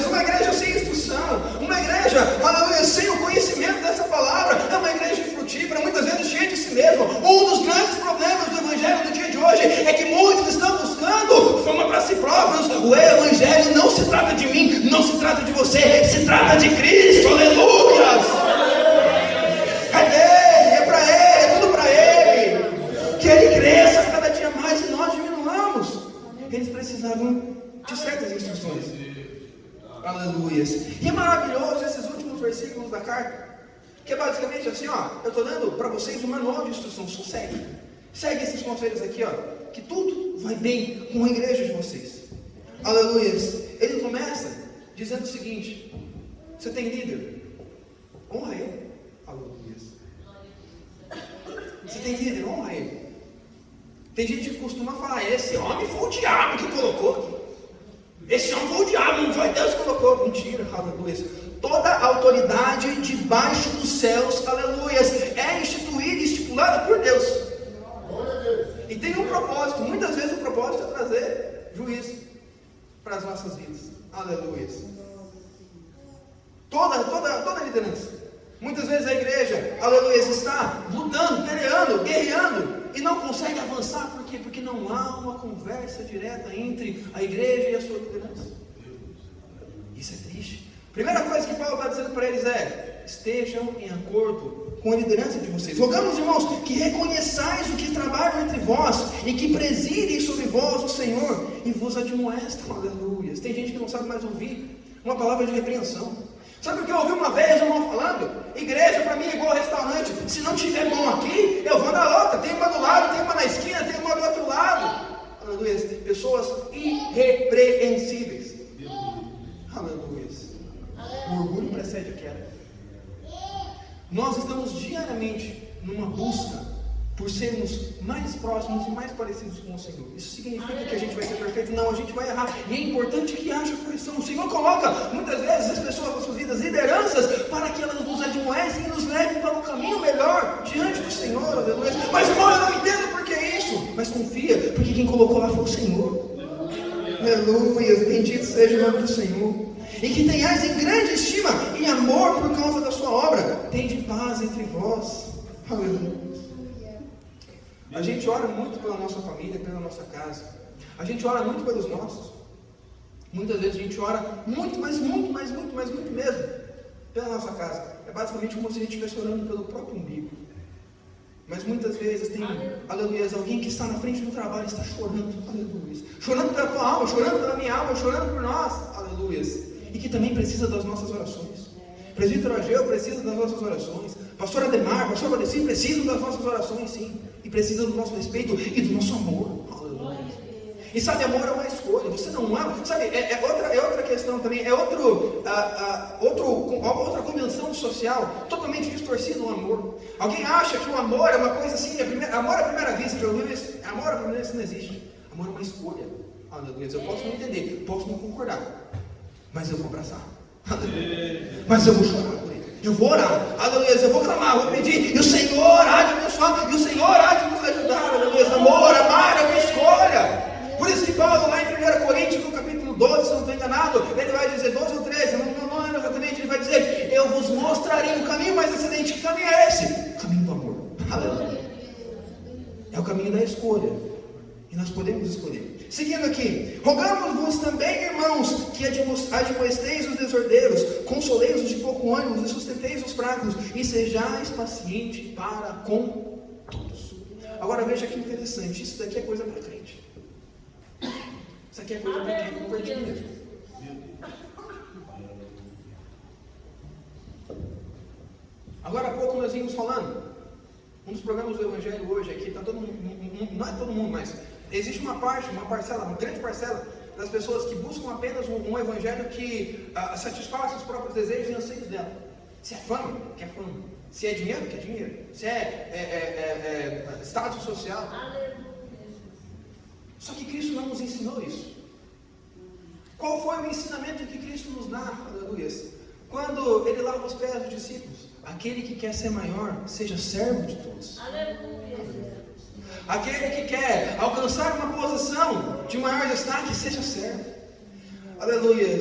Uma igreja sem instrução, uma igreja, aleluia, sem o conhecimento dessa palavra, é uma igreja infrutífera, muitas vezes cheia de si mesma. Um dos grandes problemas do evangelho no dia de hoje é que muitos estão buscando fama para si próprios. O evangelho não se trata de mim, não se trata de você, se trata de Cristo, aleluia. É dele, é para ele, é tudo para ele. Que ele cresça cada dia mais e nós diminuamos. Eles precisavam de certas instruções, aleluia. E é maravilhoso esses últimos versículos da carta, que é basicamente assim, ó, eu estou dando para vocês um manual de instrução, só segue esses conselhos aqui, ó, que tudo vai bem com a igreja de vocês, aleluia. Ele começa dizendo o seguinte: você tem líder, honra ele, aleluia. Você tem líder, honra ele. Tem gente que costuma falar, esse homem foi o diabo que colocou, esse homem foi o diabo, não foi Deus que colocou. Mentira, aleluia. Toda a autoridade debaixo dos céus, aleluia, é instituída e estipulada por Deus. E tem um propósito, muitas vezes o propósito é trazer juízo para as nossas vidas, aleluia. Toda liderança. Muitas vezes a igreja, aleluia, está lutando, peleando, guerreando e não consegue avançar. Por quê? Porque não há uma conversa direta entre a igreja e a sua liderança. Isso é triste. Primeira coisa que Paulo está dizendo para eles é: estejam em acordo com a liderança de vocês. Rogamos, irmãos, que reconheçais o que trabalham entre vós e que presidem sobre vós o Senhor e vos admoestam, aleluia. Tem gente que não sabe mais ouvir uma palavra de repreensão. Sabe o que eu ouvi uma vez um irmão falando? Igreja para mim é igual restaurante. Se não tiver bom aqui, eu vou na outra. Tem uma do lado, tem uma na esquina, tem uma do outro lado. diariamente numa busca por sermos mais próximos e mais parecidos com o Senhor. Isso significa que a gente vai ser perfeito? Não, a gente vai errar. E é importante que haja correção. O Senhor coloca, muitas vezes, as pessoas nas suas vidas, lideranças, para que elas nos admoestem e nos levem para um caminho melhor diante do Senhor, aleluia. Mas, irmão, eu não entendo por que isso. Mas confia, porque quem colocou lá foi o Senhor. Aleluia, bendito seja o nome do Senhor. E que tenhais em grande estima e amor por causa da sua obra. Tende paz entre vós. Aleluia. A gente ora muito pela nossa família, pela nossa casa. A gente ora muito pelos nossos. Muitas vezes a gente ora muito, mas muito mesmo pela nossa casa. É basicamente como se a gente estivesse orando pelo próprio umbigo. Mas muitas vezes tem, aleluia, alguém que está na frente do trabalho e está chorando, aleluia. Chorando pela tua alma, chorando pela minha alma, chorando por nós, aleluia. E que também precisa das nossas orações. Presbítero Ageu precisa das nossas orações. Pastor Ademar, Pastor Valdeci precisam das nossas orações, sim. E precisa do nosso respeito e do nosso amor. Aleluia. E sabe, amor é uma escolha. Você não ama. Sabe, é outra questão também. É outra convenção social totalmente distorcida o amor. Alguém acha que o amor é uma coisa assim, amor à primeira vista. Já ouviu isso? Amor à primeira vista não existe. Amor é uma escolha. Aleluia. Eu posso não entender, posso não concordar, mas eu vou abraçar. Aleluia. Mas eu vou chorar por ele. Eu vou orar, aleluia, eu vou clamar, vou pedir, e o Senhor há de abençoar, e o Senhor há de nos ajudar, aleluia. Amor, amar é uma escolha. Por isso que Paulo, lá em 1 Coríntios, no capítulo 12, se não estou enganado, ele vai dizer, 12 ou 13, não lembro exatamente, ele vai dizer, eu vos mostrarei o caminho mais excelente. Que caminho é esse? O caminho do amor, aleluia. É o caminho da escolha, e nós podemos escolher. Seguindo aqui, rogamos-vos também, irmãos, que admoesteis os desordeiros, consoleis os de pouco ânimo, e sustenteis os fracos, e sejais pacientes para com todos. Agora veja que interessante, isso daqui é coisa para crente. Isso aqui é coisa para quem é convertido mesmo. Agora há pouco nós vimos falando, um dos programas do Evangelho hoje aqui, tá todo mundo, não é todo mundo, mas existe uma parcela, uma grande parcela das pessoas que buscam apenas um evangelho que satisfaça os próprios desejos e anseios dela. Se é fama, quer fama. Se é dinheiro, quer dinheiro. Se é status social. Só que Cristo não nos ensinou isso. Qual foi o ensinamento que Cristo nos dá? Aleluia. Quando Ele lava os pés dos discípulos. Aquele que quer ser maior, seja servo de todos. Aleluia. Aquele que quer alcançar uma posição de maior destaque, seja servo. Aleluia.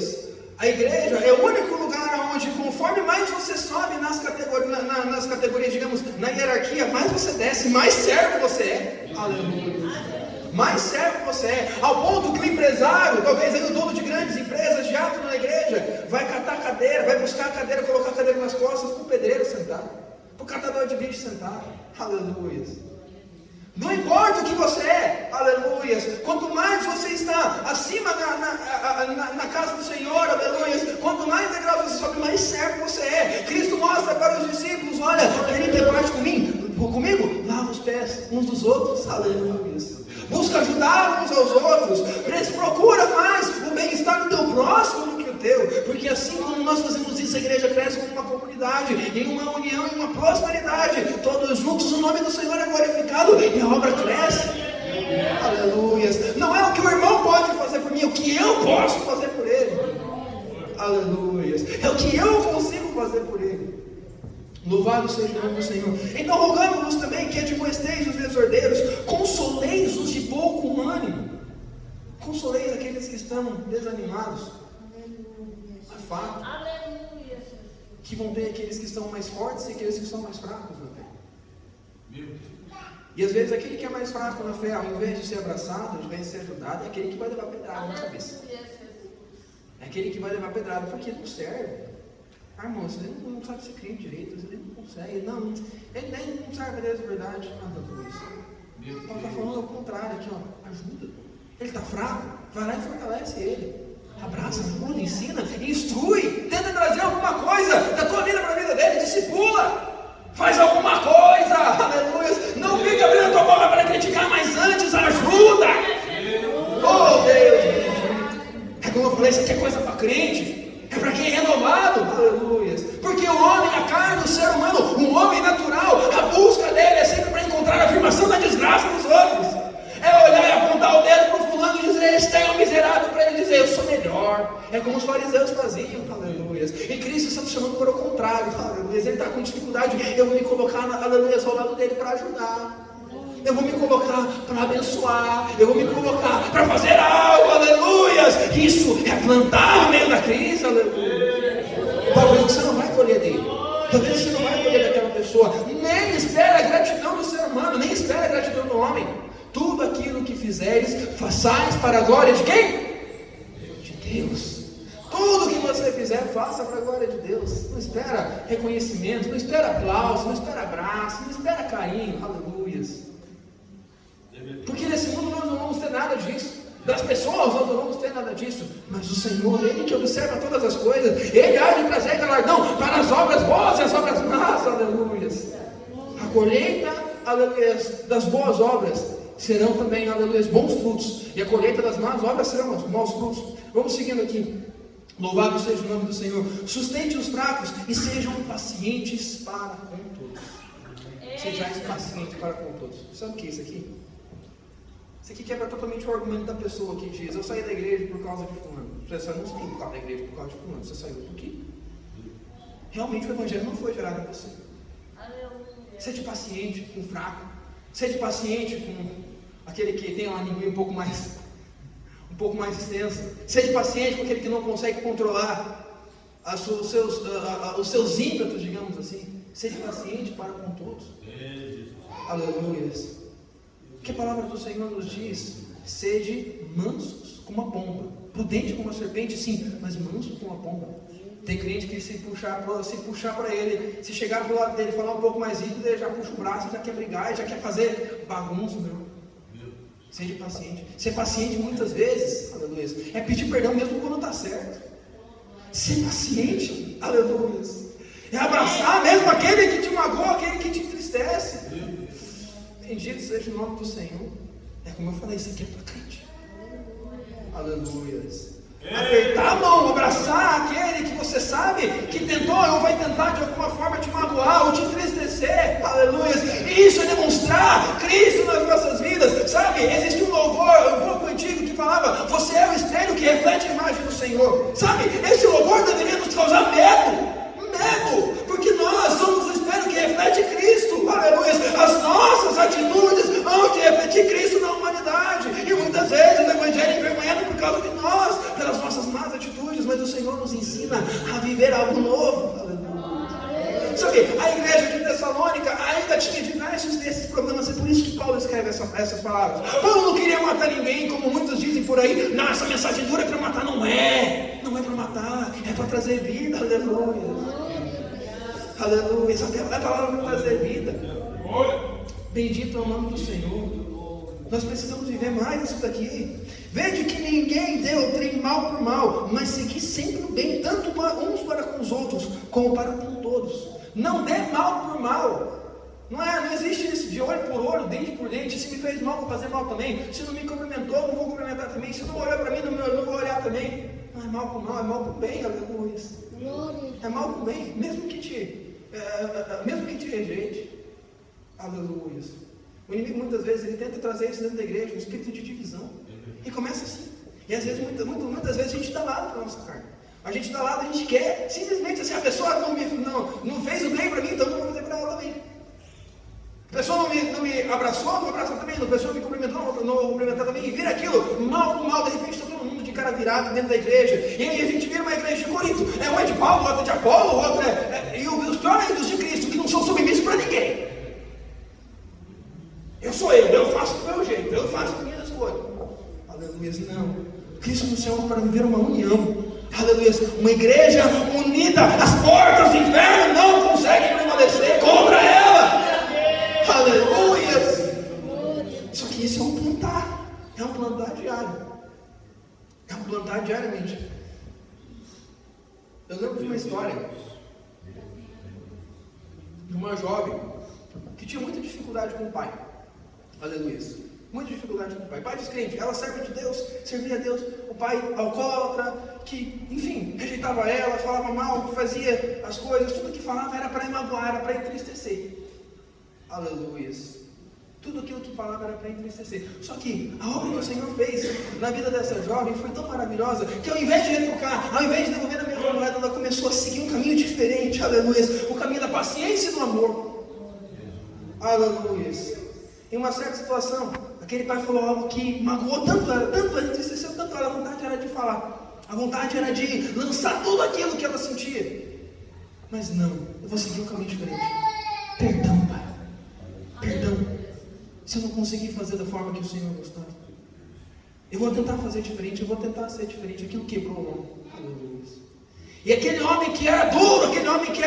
A igreja é o único lugar onde, conforme mais você sobe nas categorias, digamos, na hierarquia, mais você desce, mais servo você é. Aleluia. Mais servo você é. Ao ponto que o empresário, talvez aí o dono de grandes empresas, diácono na igreja, vai catar a cadeira, vai buscar a cadeira, colocar a cadeira nas costas para o pedreiro sentar, para o catador de vídeo sentar. Aleluia. Não importa o que você é, aleluia. Quanto mais você está acima na casa do Senhor, aleluia. Quanto mais degraus você sobe, mais servo você é. Cristo mostra para os discípulos: olha, querem ter parte comigo? Lava os pés uns dos outros, aleluia. Busca ajudar uns aos outros. Procura mais o bem-estar do teu próximo do que o teu. Porque assim como nós fazemos isso, a igreja cresce como uma comunidade, em uma união, em uma prosperidade. Todos juntos o nome do Senhor é glorificado e a obra cresce. Aleluia. Não é o que o irmão pode fazer por mim, é o que eu posso fazer por ele. Aleluia. É o que eu consigo fazer por ele. Louvado seja o nome do Senhor. Então rogamos-vos também que admoesteis os desordeiros, consoleis os de pouco ânimo. Consoleis aqueles que estão desanimados. É fato que vão ter aqueles que estão mais fortes e aqueles que estão mais fracos na fé. E às vezes aquele que é mais fraco na fé, ao invés de ser abraçado, ao invés de ser ajudado, é aquele que vai levar pedrada na cabeça. É aquele que vai levar pedrada porque não serve. Ah, irmão, você não sabe ser crente direito, você não consegue. Ele nem não serve a Deus de verdade. Por isso. Ele está falando ao contrário aqui, ó. Ajuda. Ele está fraco, vai lá e fortalece ele. Abraça, ajuda, ensina, instrui, tenta trazer alguma coisa da tua vida para a vida dele, discipula, faz alguma coisa, aleluia. Não fica abrindo a tua boca para criticar, mas antes ajuda. Oh Deus, é como eu falei, isso aqui é coisa para crente, é para quem é renovado, aleluia. Porque o homem, a carne, o ser humano, o homem natural, dizer, eu sou melhor. É como os fariseus faziam, aleluia. E Cristo está nos chamando para o contrário, aleluia. Ele está com dificuldade, eu vou me colocar, aleluia, ao lado dele para ajudar. Eu vou me colocar para abençoar. Eu vou me colocar para fazer algo, aleluia. Isso é plantar no meio da crise, aleluia. Talvez você não vai colher dele. Talvez você não vai colher daquela pessoa. Nem espera a gratidão do ser humano, nem espera a gratidão do homem. Tudo aquilo que fizeres, façais para a glória de quem? De Deus. Tudo que você fizer, faça para a glória de Deus. Não espera reconhecimento, não espera aplauso, não espera abraço, não espera carinho, aleluia. Porque nesse mundo nós não vamos ter nada disso. Das pessoas nós não vamos ter nada disso. Mas o Senhor, Ele que observa todas as coisas, Ele há de trazer galardão para as obras boas e as obras más, aleluia. A colheita, aleluia, das boas obras serão também, aleluia, bons frutos. E a colheita das más obras serão os maus frutos. Vamos seguindo aqui. Louvado seja o nome do Senhor. Sustente os fracos e sejam pacientes para com todos. Sejais pacientes para com todos. Sabe o que é isso aqui? Isso aqui quebra totalmente o argumento da pessoa que diz: eu saí da igreja por causa de fulano. Você não saiu por causa da igreja por causa de fulano. Você saiu por quê? Realmente o evangelho não foi gerado em você. Seja paciente com o fraco. Seja paciente com aquele que tem uma linguinha um pouco mais extensa. Seja paciente com aquele que não consegue controlar os seus ímpetos, digamos assim. Seja paciente para com todos. Aleluia. Que a palavra do Senhor nos diz: sede mansos como a pomba, prudente como a serpente, sim, mas manso como a pomba. Tem crente que se puxar para ele, se chegar para o lado dele e falar um pouco mais rígido, ele já puxa o braço, já quer brigar, já quer fazer bagunça, meu. Seja paciente. Ser paciente muitas vezes, aleluia, é pedir perdão mesmo quando está certo. Ser paciente, aleluia, é abraçar mesmo aquele que te magoou, aquele que te entristece. Bendito seja o nome do Senhor. É como eu falei, isso aqui é para crente. Aleluia. Apertar a mão, abraçar aquele que você sabe que tentou ou vai tentar de alguma forma te magoar ou te entristecer. Aleluia. Isso é demonstrar Cristo nas nossas vidas. Sabe, existe um louvor um pouco antigo que falava: você é o espelho que reflete a imagem do Senhor. Sabe, esse louvor deveria nos causar medo. Porque nós somos o espelho que reflete Cristo, aleluia. As nossas atitudes vão refletir Cristo na humanidade, e muitas vezes o evangelho é envergonhado por causa de nós, pelas nossas más atitudes, mas o Senhor nos ensina a viver algo novo, aleluia. Sabe, a igreja de Tessalônica ainda tinha diversos desses problemas, é por isso que Paulo escreve essas palavras. Paulo não queria matar ninguém, como muitos dizem por aí. Não, essa mensagem dura é para matar. Não é para matar, é para trazer vida, aleluia. Aleluia, a palavra para trazer vida. Bendito é o nome do Senhor. Nós precisamos viver mais isso daqui. Vede que ninguém deu trem mal por mal, mas segui sempre o bem, tanto uns para com os outros, como para com todos. Não dê mal por mal. Não existe isso de olho por olho, dente por dente. Se me fez mal, vou fazer mal também. Se não me cumprimentou, não vou cumprimentar também. Se não olhou para mim, não vou olhar também. Não é mal por mal, é mal por bem, aleluia. É mal por bem, mesmo que te rejeite, aleluia. O inimigo muitas vezes ele tenta trazer isso dentro da igreja, um espírito de divisão, e começa assim. E às vezes, muitas vezes a gente dá lado para a nossa carne. A gente dá lado, a gente quer simplesmente assim: a pessoa não fez o bem para mim, então eu não vou fazer para ela também. A pessoa não me abraçou, não vou abraçar também. A pessoa me cumprimentou, não vou cumprimentar também. E vira aquilo, mal com mal, de repente está todo mundo de cara virada dentro da igreja. E aí a gente vira uma igreja de Corinto. Um é de Paulo, outro é de Apolo, outro e os piores de Cristo, que não são submissos para ninguém. Eu faço do meu jeito, eu faço as minhas coisas. Aleluia, não. Cristo nos chama para viver uma união. Aleluia, uma igreja unida. As portas do inferno não conseguem prevalecer contra ela. Aleluia. Só que isso é um plantar diário. É um plantar diariamente. Eu lembro de uma história de uma jovem que tinha muita dificuldade com o pai. Aleluia. Muita dificuldade com o pai. Pai descrente, ela serve de Deus, servia a Deus. O pai alcoólatra, que, enfim, rejeitava ela, falava mal, fazia as coisas, tudo que falava era para magoar, era para entristecer. Aleluia. Tudo aquilo que falava era para entristecer. Só que a obra que o Senhor fez na vida dessa jovem foi tão maravilhosa que ao invés de retrucar, ao invés de devolver a mesma moeda, ela começou a seguir um caminho diferente, aleluia, o caminho da paciência e do amor. Aleluia. Em uma certa situação, aquele pai falou algo que magoou tanto ela, entristeceu tanto ela, a vontade era de falar, a vontade era de lançar tudo aquilo que ela sentia. Mas não, eu vou seguir um caminho diferente. Perdão, pai. Perdão. Se eu não conseguir fazer da forma que o Senhor gostava, eu vou tentar fazer diferente, eu vou tentar ser diferente. Aquilo quebrou o homem. Aleluia. E aquele homem que era duro, aquele homem que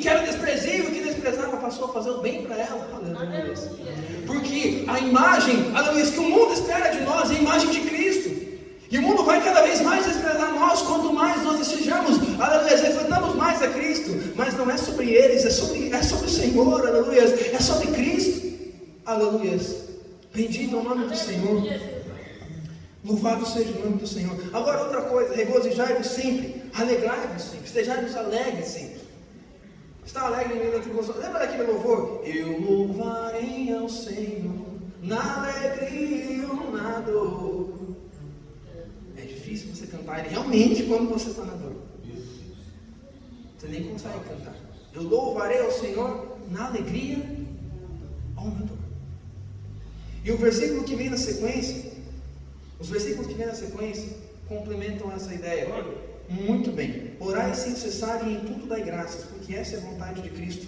era desprezível, que desprezava, passou a fazer o bem para ela. Aleluia. Porque a imagem, aleluia, que o mundo espera de nós é a imagem de Cristo. E o mundo vai cada vez mais desprezar nós, quanto mais nós estejamos, aleluia, refletamos mais a Cristo. Mas não é sobre eles, é sobre o Senhor, aleluia, é sobre Cristo. Aleluia. Bendito é o nome do Senhor. Louvado seja o nome do Senhor. Agora outra coisa, regozijai-vos sempre, alegrai-vos sempre, estejai-vos alegres sempre. Está alegre em meio da tribulação. Lembra daquele louvor? Eu louvarei ao Senhor na alegria ou na dor. É difícil você cantar ele realmente quando você está na dor. Você nem consegue cantar. Eu louvarei ao Senhor na alegria ou na dor. E o versículo que vem na sequência, os versículos que vêm na sequência complementam essa ideia muito bem. Orai sem cessar e em tudo dai graças, porque essa é a vontade de Cristo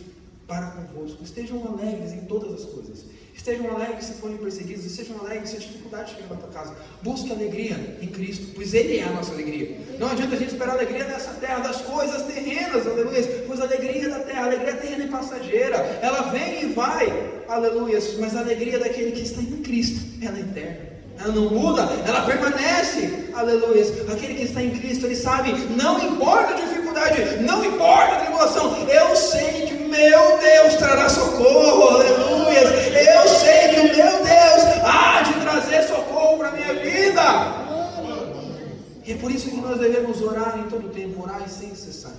para convosco. Estejam alegres em todas as coisas. Estejam alegres se forem perseguidos, estejam alegres se a dificuldade chegar na tua casa. Busque alegria em Cristo, pois Ele é a nossa alegria. Não adianta a gente esperar alegria nessa terra, das coisas terrenas, aleluia, pois a alegria da terra, a alegria terrena é passageira, ela vem e vai, aleluia, mas a alegria daquele que está em Cristo, ela é eterna. Ela não muda, ela permanece, aleluia. Aquele que está em Cristo, ele sabe, não importa a dificuldade, não importa a tribulação, eu sei que o meu Deus trará socorro, aleluia. Eu sei que o meu Deus há de trazer socorro para a minha vida. E é por isso que nós devemos orar em todo o tempo, orar sem cessar.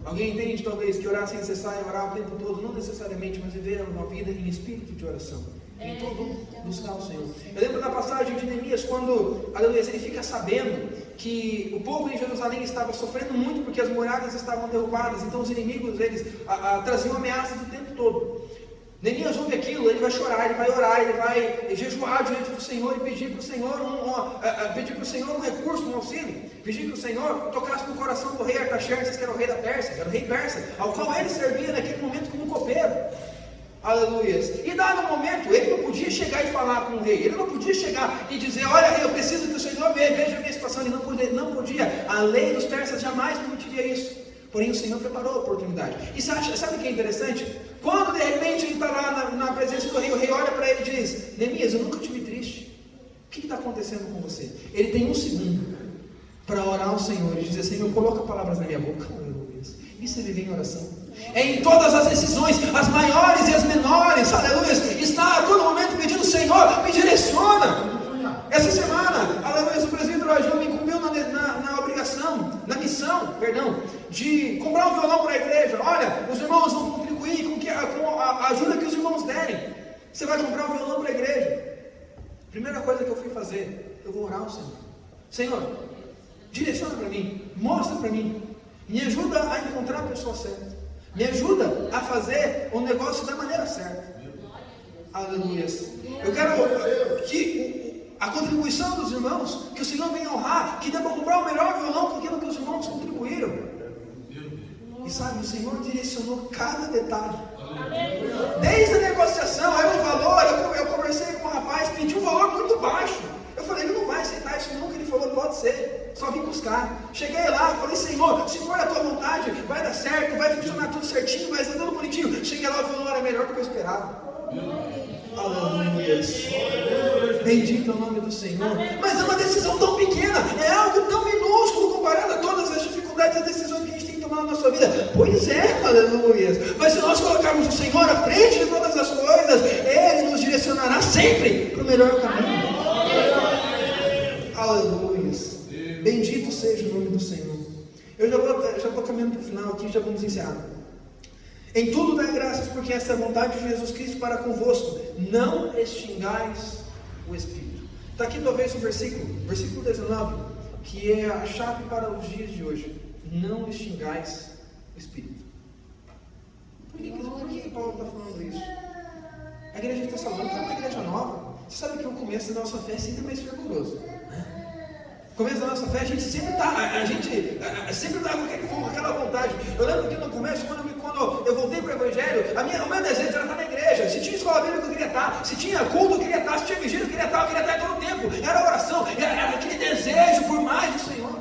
Alguém entende talvez que orar sem cessar é orar o tempo todo? Não necessariamente, mas viver uma vida em espírito de oração. Em tudo buscar o Senhor. Eu lembro da passagem de Neemias, quando ele fica sabendo que o povo em Jerusalém estava sofrendo muito porque as muralhas estavam derrubadas, então os inimigos traziam ameaças o tempo todo. Neemias ouve aquilo, ele vai chorar, ele vai orar, ele vai jejuar diante do Senhor e pedir para o Senhor um recurso, um auxílio, pedir que o Senhor tocasse no coração do rei Artaxerxes, que era o rei da Pérsia, que era o rei persa, ao qual ele servia naquele momento como copeiro. Aleluia. E dado um momento, ele não podia chegar e falar com o rei, ele não podia chegar e dizer, olha rei, eu preciso que o Senhor veja a minha situação, ele não podia, a lei dos persas jamais permitiria isso. Porém o Senhor preparou a oportunidade. E sabe o que é interessante? Quando de repente ele está lá na presença do rei, o rei olha para ele e diz, Neemias, eu nunca te vi triste, o que está acontecendo com você? Ele tem um segundo para orar ao Senhor e dizer, Senhor, coloca palavras na minha boca. Aleluia. Isso é viver em oração. É em todas as decisões, as maiores e as menores, aleluia, está a todo momento pedindo, Senhor, me direciona. Essa semana, aleluia, o presbítero Agil me incumbiu na obrigação, na missão, de comprar um violão para a igreja. Olha, os irmãos vão contribuir com a ajuda que os irmãos derem. Você vai comprar um violão para a igreja. Primeira coisa que eu fui fazer, eu vou orar ao Senhor. Senhor, direciona para mim, mostra para mim, me ajuda a encontrar a pessoa certa. Me ajuda a fazer o negócio da maneira certa. Aleluia. Eu quero que a contribuição dos irmãos, que o Senhor venha honrar, que dê para comprar o melhor violão com aquilo que os irmãos contribuíram. E sabe, o Senhor direcionou cada detalhe. Desde a negociação, era um valor, eu conversei com um rapaz, pedi um valor muito baixo. Eu falei, ele não vai aceitar isso nunca. Ele falou, pode ser, só vim buscar. Cheguei lá, falei, Senhor, se for a tua vontade, vai dar certo, vai funcionar tudo certinho, vai ser tudo bonitinho. Cheguei lá, o violão era melhor do que eu esperava. Aleluia. Bendito é o nome do Senhor. Mas é uma decisão tão pequena, é algo tão minúsculo comparado a todas as dificuldades e as decisões que a gente tem que tomar na nossa vida. Pois é, aleluia. Mas se nós colocarmos o Senhor à frente de todas as coisas, Ele nos direcionará sempre para o melhor caminho. Aleluia. Bendito seja o nome do Senhor. Eu já estou caminhando para o final aqui, já vamos encerrar. Em tudo dai graças, porque essa é a vontade de Jesus Cristo para convosco. Não extingais o Espírito. Está aqui talvez o versículo 19, que é a chave para os dias de hoje. Não extingais o Espírito. Por que Paulo está falando isso? A igreja de Tessalônica é uma igreja nova. Você sabe que o começo da nossa fé é sempre mais fervoroso. No começo da nossa fé, a gente sempre está com aquele fogo, aquela vontade. Eu lembro que no começo, quando eu voltei para o Evangelho, o meu desejo era estar na igreja. Se tinha escola bíblica, eu queria estar. Se tinha culto, eu queria estar. Se tinha vigília, eu queria estar. Eu queria estar todo o tempo. Era oração, era aquele desejo por mais do Senhor.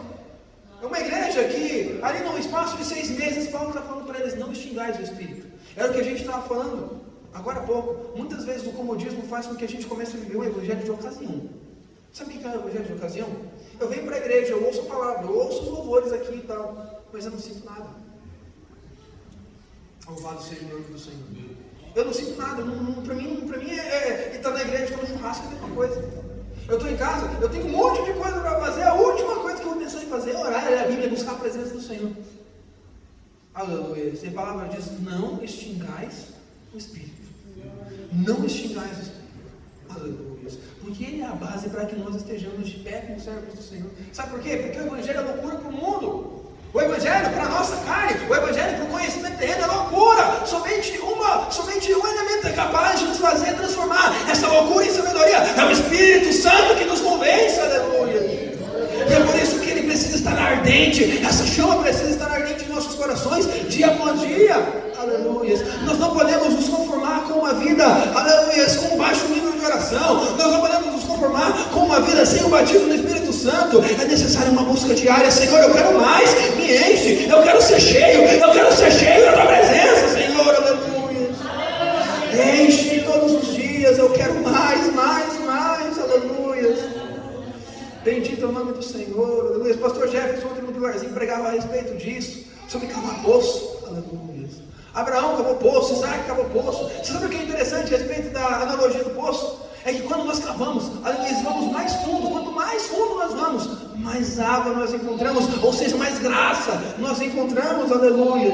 É uma igreja que, ali num espaço de 6 meses, Paulo está falando para eles: não extingais o Espírito. Era o que a gente estava falando agora há pouco. Muitas vezes o comodismo faz com que a gente comece a viver um evangelho de ocasião. Sabe o que é o evangelho de ocasião? Eu venho para a igreja, eu ouço a palavra, eu ouço os louvores aqui e tal, mas eu não sinto nada. Louvado seja o nome do Senhor. Eu não sinto nada. Para mim estar na igreja, estar no churrasco é a mesma coisa. Eu estou em casa, eu tenho um monte de coisa para fazer. A última coisa que eu vou pensar em fazer é orar, ler a Bíblia, buscar a presença do Senhor. Aleluia. A palavra diz: não extingais o Espírito. Não extingais o Espírito. Aleluia. Porque Ele é a base para que nós estejamos de pé como servos do Senhor. Sabe por quê? Porque o Evangelho é loucura para o mundo. O Evangelho para a nossa carne, o Evangelho para o conhecimento terreno é loucura. Somente um elemento é capaz de nos fazer transformar essa loucura em sabedoria. É o Espírito Santo que nos convence, aleluia. E é por isso que ele precisa estar ardente. Essa chama precisa estar ardente em nossos corações, dia após dia, aleluia. Nós não podemos nos conformar com uma vida, aleluia, com um baixo nível de oração. Nós não podemos nos conformar com uma vida sem o batismo no Espírito Santo. É necessária uma busca diária. Senhor, eu quero mais, me enche, eu quero ser cheio da tua presença, Senhor, aleluia. Enche todos os dias, eu quero mais, aleluia. Bendito é o nome do Senhor, aleluia. Pastor Jefferson, ontem no pilarzinho, pregava a respeito disso, sobre cavar poço, aleluia. Abraão cavou poço, Isaac cavou poço. Você sabe o que é interessante a respeito da analogia do poço? É que quando nós cavamos, aleluia, vamos mais fundo. Quanto mais fundo nós vamos, mais água nós encontramos, ou seja, mais graça nós encontramos, aleluia.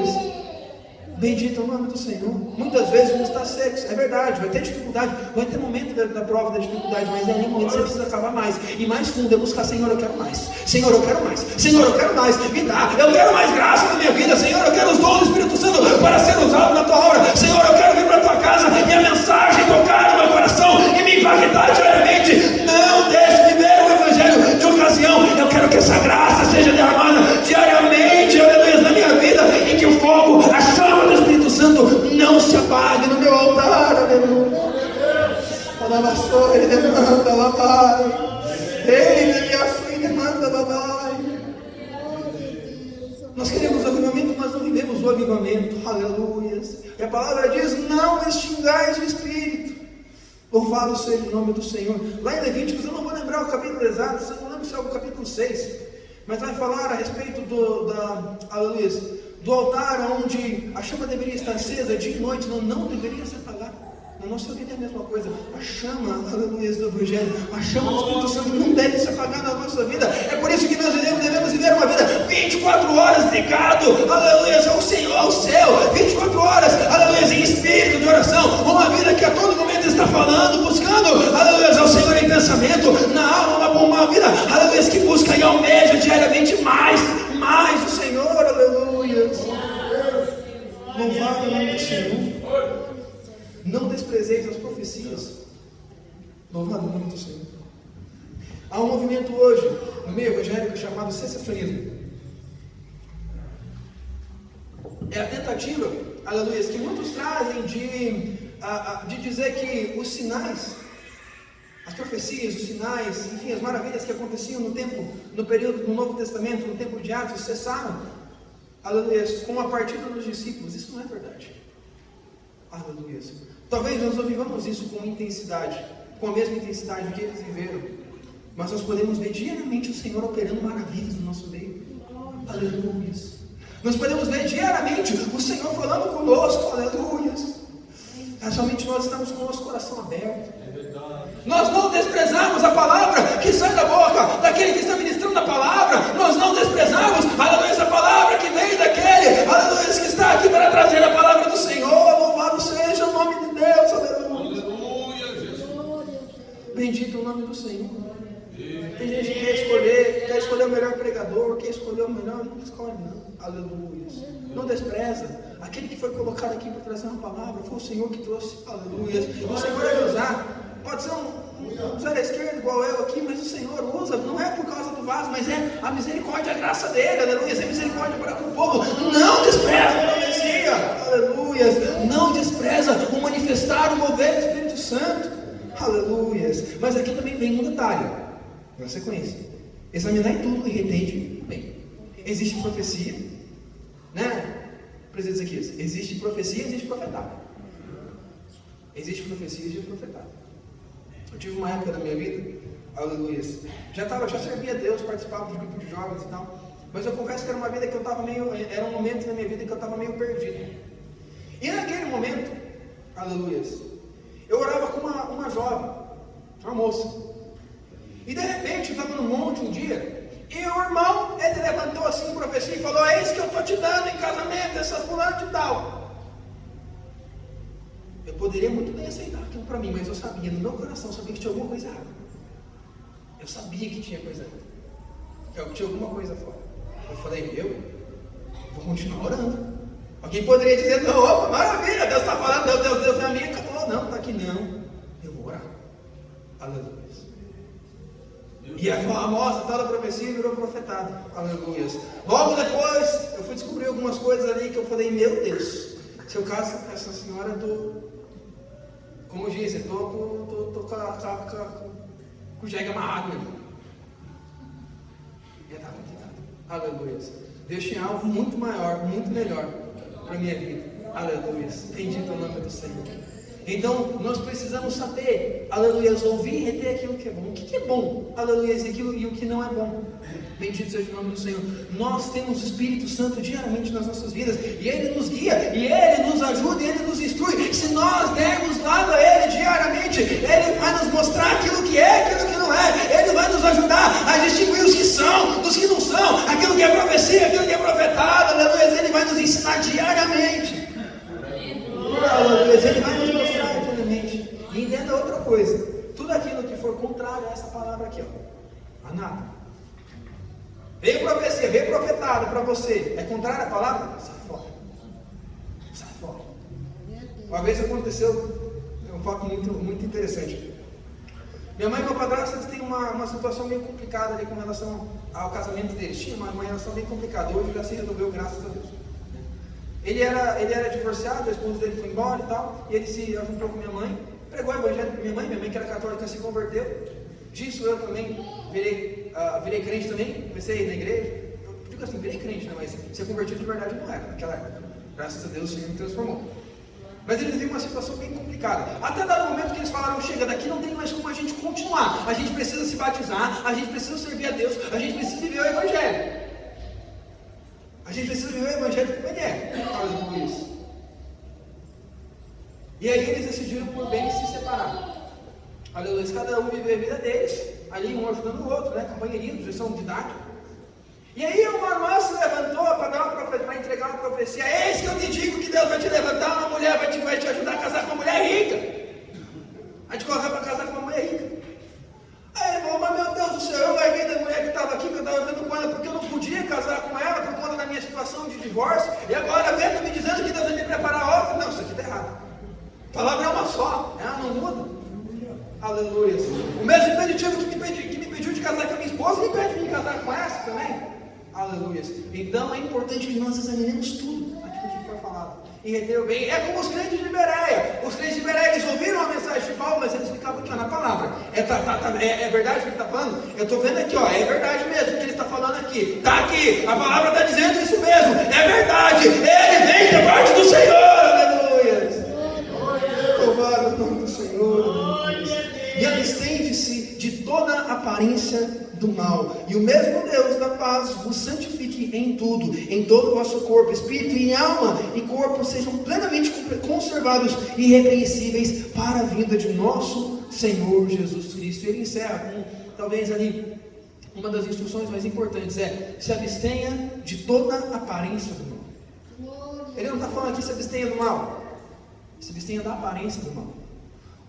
Bendito é o nome do Senhor. Muitas vezes vamos estar secos, é verdade, vai ter dificuldade, vai ter momento da prova da dificuldade, mas é ali momento que você precisa cavar mais, e mais fundo é buscar: Senhor, eu quero mais, Senhor, eu quero mais, Senhor, eu quero mais, me dá, eu quero mais graça na minha vida, Senhor, eu quero os dons do Espírito Santo para ser usado na tua obra, Senhor, eu quero vir para a tua casa e a mensagem tocar no meu coração e me impactar diariamente. Não deixe de ver o evangelho de ocasião. Eu quero que essa graça seja derramada diariamente, aleluia, na minha vida, e que o fogo, a chama do Espírito Santo não se apague no meu altar, aleluia. Ele demanda, papai. Ele demanda, papai. Nós queremos avivamento, mas não vivemos o avivamento, aleluia. E a palavra diz: não extingais o Espírito. Louvado seja o nome do Senhor. Lá em Levíticos, eu não vou lembrar o capítulo exato, eu não lembro se é o capítulo 6, mas vai falar a respeito do altar onde a chama deveria estar acesa dia e noite, não deveria se apagar. Na nossa vida é a mesma coisa. A chama, aleluia, do Evangelho, a chama do Espírito Santo não deve se apagar na nossa vida. É por isso que nós devemos viver uma vida 24 horas ligado, aleluia, ao Senhor, ao céu, 24 horas, aleluia, em espírito de oração, uma vida que a todo momento está falando, buscando, aleluia, ao Senhor em pensamento, na alma, uma vida, aleluia, que busca e almeja diariamente mais o Senhor, aleluia. Louvado o nome do Senhor. Não desprezeis as profecias. Louvado o nome do Senhor. Há um movimento hoje no meio evangélico chamado sensacionismo. É a tentativa, aleluia, que muitos trazem de dizer que os sinais, as profecias, os sinais, enfim, as maravilhas que aconteciam no período do Novo Testamento, no tempo de Atos, cessaram, aleluia, com a partida dos discípulos. Isso não é verdade. Aleluia. Talvez nós não vivamos isso com intensidade, com a mesma intensidade que eles viveram, mas nós podemos ver diariamente o Senhor operando maravilhas no nosso meio. Aleluia. Nós podemos ver diariamente o Senhor falando conosco. Aleluia. Somente nós estamos com o nosso coração aberto. Nós não desprezamos a palavra que sai da boca daquele que está ministrando a palavra. Nós não desprezamos, aleluia, a palavra que vem daquele, aleluia, que está aqui para trazer a palavra do Senhor. Bendito o nome do Senhor. Tem gente que quer escolher o melhor pregador, quer escolher o melhor, não escolhe não. Aleluia. Não despreza. Aquele que foi colocado aqui para trazer uma palavra, foi o Senhor que trouxe. Aleluia. O Senhor vai usar. Pode ser um zero à esquerda igual eu aqui, mas o Senhor usa, não é por causa do vaso, mas é a misericórdia, a graça dele, aleluia, é misericórdia para com o povo. Não despreza a profecia, aleluia, não despreza o manifestar, o mover do Espírito Santo, aleluia. Mas aqui também vem um detalhe, na sequência: examinar tudo e retende bem. Existe profecia, né? Presidente Ezequias, existe profecia, existe profetar. Existe profecia e existe profetar. Eu tive uma época da minha vida, aleluia, já servia a Deus, participava de grupo de jovens e tal, mas eu confesso que era uma vida que eu estava era um momento na minha vida que eu estava meio perdido. E naquele momento, aleluia, eu orava com uma jovem, uma moça, e de repente eu estava no monte um dia, e o irmão, ele levantou assim em profecia e falou: é isso que eu estou te dando em casamento, essa fulana de tal. Eu poderia muito bem aceitar aquilo para mim, mas eu sabia, no meu coração, eu sabia que tinha alguma coisa errada. Eu sabia que tinha coisa errada, que tinha alguma coisa fora. Eu falei: eu vou continuar orando. Alguém poderia dizer: não, opa, maravilha, Deus está falando, Deus é a minha. Acabou, não, está aqui não. Eu vou orar. Aleluia. E a famosa tal da profecia virou profetada. Aleluia. Logo depois, eu fui descobrir algumas coisas ali que eu falei: meu Deus, se eu caso com essa senhora, eu estou, como diz, eu estou com o jegue amarrado mesmo. E está complicado. Aleluia. Deus tinha algo muito maior, muito melhor para a minha vida. Aleluia. Bendito o nome do Senhor. Então, nós precisamos saber, aleluia, ouvir e reter aquilo que é bom. O que é bom, aleluia, e o que não é bom. Bendito seja o nome do Senhor. Nós temos o Espírito Santo diariamente nas nossas vidas, e Ele nos guia, e Ele nos ajuda, e Ele nos instrui. Se nós dermos lado a Ele diariamente, Ele vai nos mostrar aquilo que é, aquilo que não é. Ele vai nos ajudar a distinguir os que são dos que não são, aquilo que é profecia, aquilo que é profetado, aleluia. Ele vai nos ensinar diariamente. Aleluia. Ele vai nos mostrar diariamente. E entenda outra coisa: tudo aquilo que for contrário a essa palavra aqui, ó, a nada. Veio profecia, veio profetado para você, é contrário à palavra? Sai fora. Sai fora. Uma vez aconteceu um fato muito interessante. Minha mãe e meu padrasto, eles têm uma situação meio complicada ali com relação ao casamento deles. Tinha uma relação bem complicada. Hoje já se resolveu, graças a Deus. Ele era divorciado, a esposa dele foi embora e tal, e ele se juntou com minha mãe, pregou o evangelho para minha mãe que era católica, se converteu. Disso eu também virei crente também, comecei a ir na igreja. Eu digo assim, virei crente, né? Mas ser convertido de verdade não era naquela época. Graças a Deus o Senhor me transformou. Mas eles viviam uma situação bem complicada. Até dado momento que eles falaram: chega, daqui não tem mais como a gente continuar. A gente precisa se batizar, a gente precisa servir a Deus, a gente precisa viver o evangelho. A gente precisa viver o evangelho como ele é. Aleluia. E aí eles decidiram por bem se separar. Aleluia. Cada um viver a vida deles, ali um ajudando o outro, né? Companheirismo, gestão didática. E aí uma irmã se levantou para entregar uma profecia: eis que eu te digo que Deus vai te levantar uma mulher, vai te ajudar a casar com uma mulher rica. Vai te colocar para casar com uma mulher rica. Aí ele falou: mas meu Deus do céu, eu larguei da mulher que estava aqui, que eu estava vendo com ela, porque eu não podia casar com ela por conta da minha situação de divórcio, e agora vendo me dizendo que Deus vai me preparar outra. Não, isso aqui está errado. A palavra é uma só, ela não muda. Aleluia. O mesmo impeditivo que me pediu de casar com a minha esposa, me impede de me casar com essa também. Aleluia. Então é importante que nós examinemos tudo aquilo que foi falado e reter bem. É como os crentes de Bereia. Os crentes de Bereia, eles ouviram a mensagem de Paulo, mas eles ficavam aqui, ó, na palavra. É verdade o que ele está falando? Eu estou vendo aqui, ó, é verdade mesmo o que ele está falando aqui. Está aqui, a palavra está dizendo isso mesmo. É verdade. Ele vem da parte do Senhor. Aleluia. Louvado o nome do Senhor. E abstende-se de toda aparência do mal, e o mesmo Deus da paz vos santifique em tudo, em todo o vosso corpo, espírito e alma e corpo sejam plenamente conservados e irrepreensíveis para a vinda de nosso Senhor Jesus Cristo. Ele encerra com, talvez ali, uma das instruções mais importantes: se abstenha de toda aparência do mal. Ele não está falando aqui se abstenha do mal, se abstenha da aparência do mal.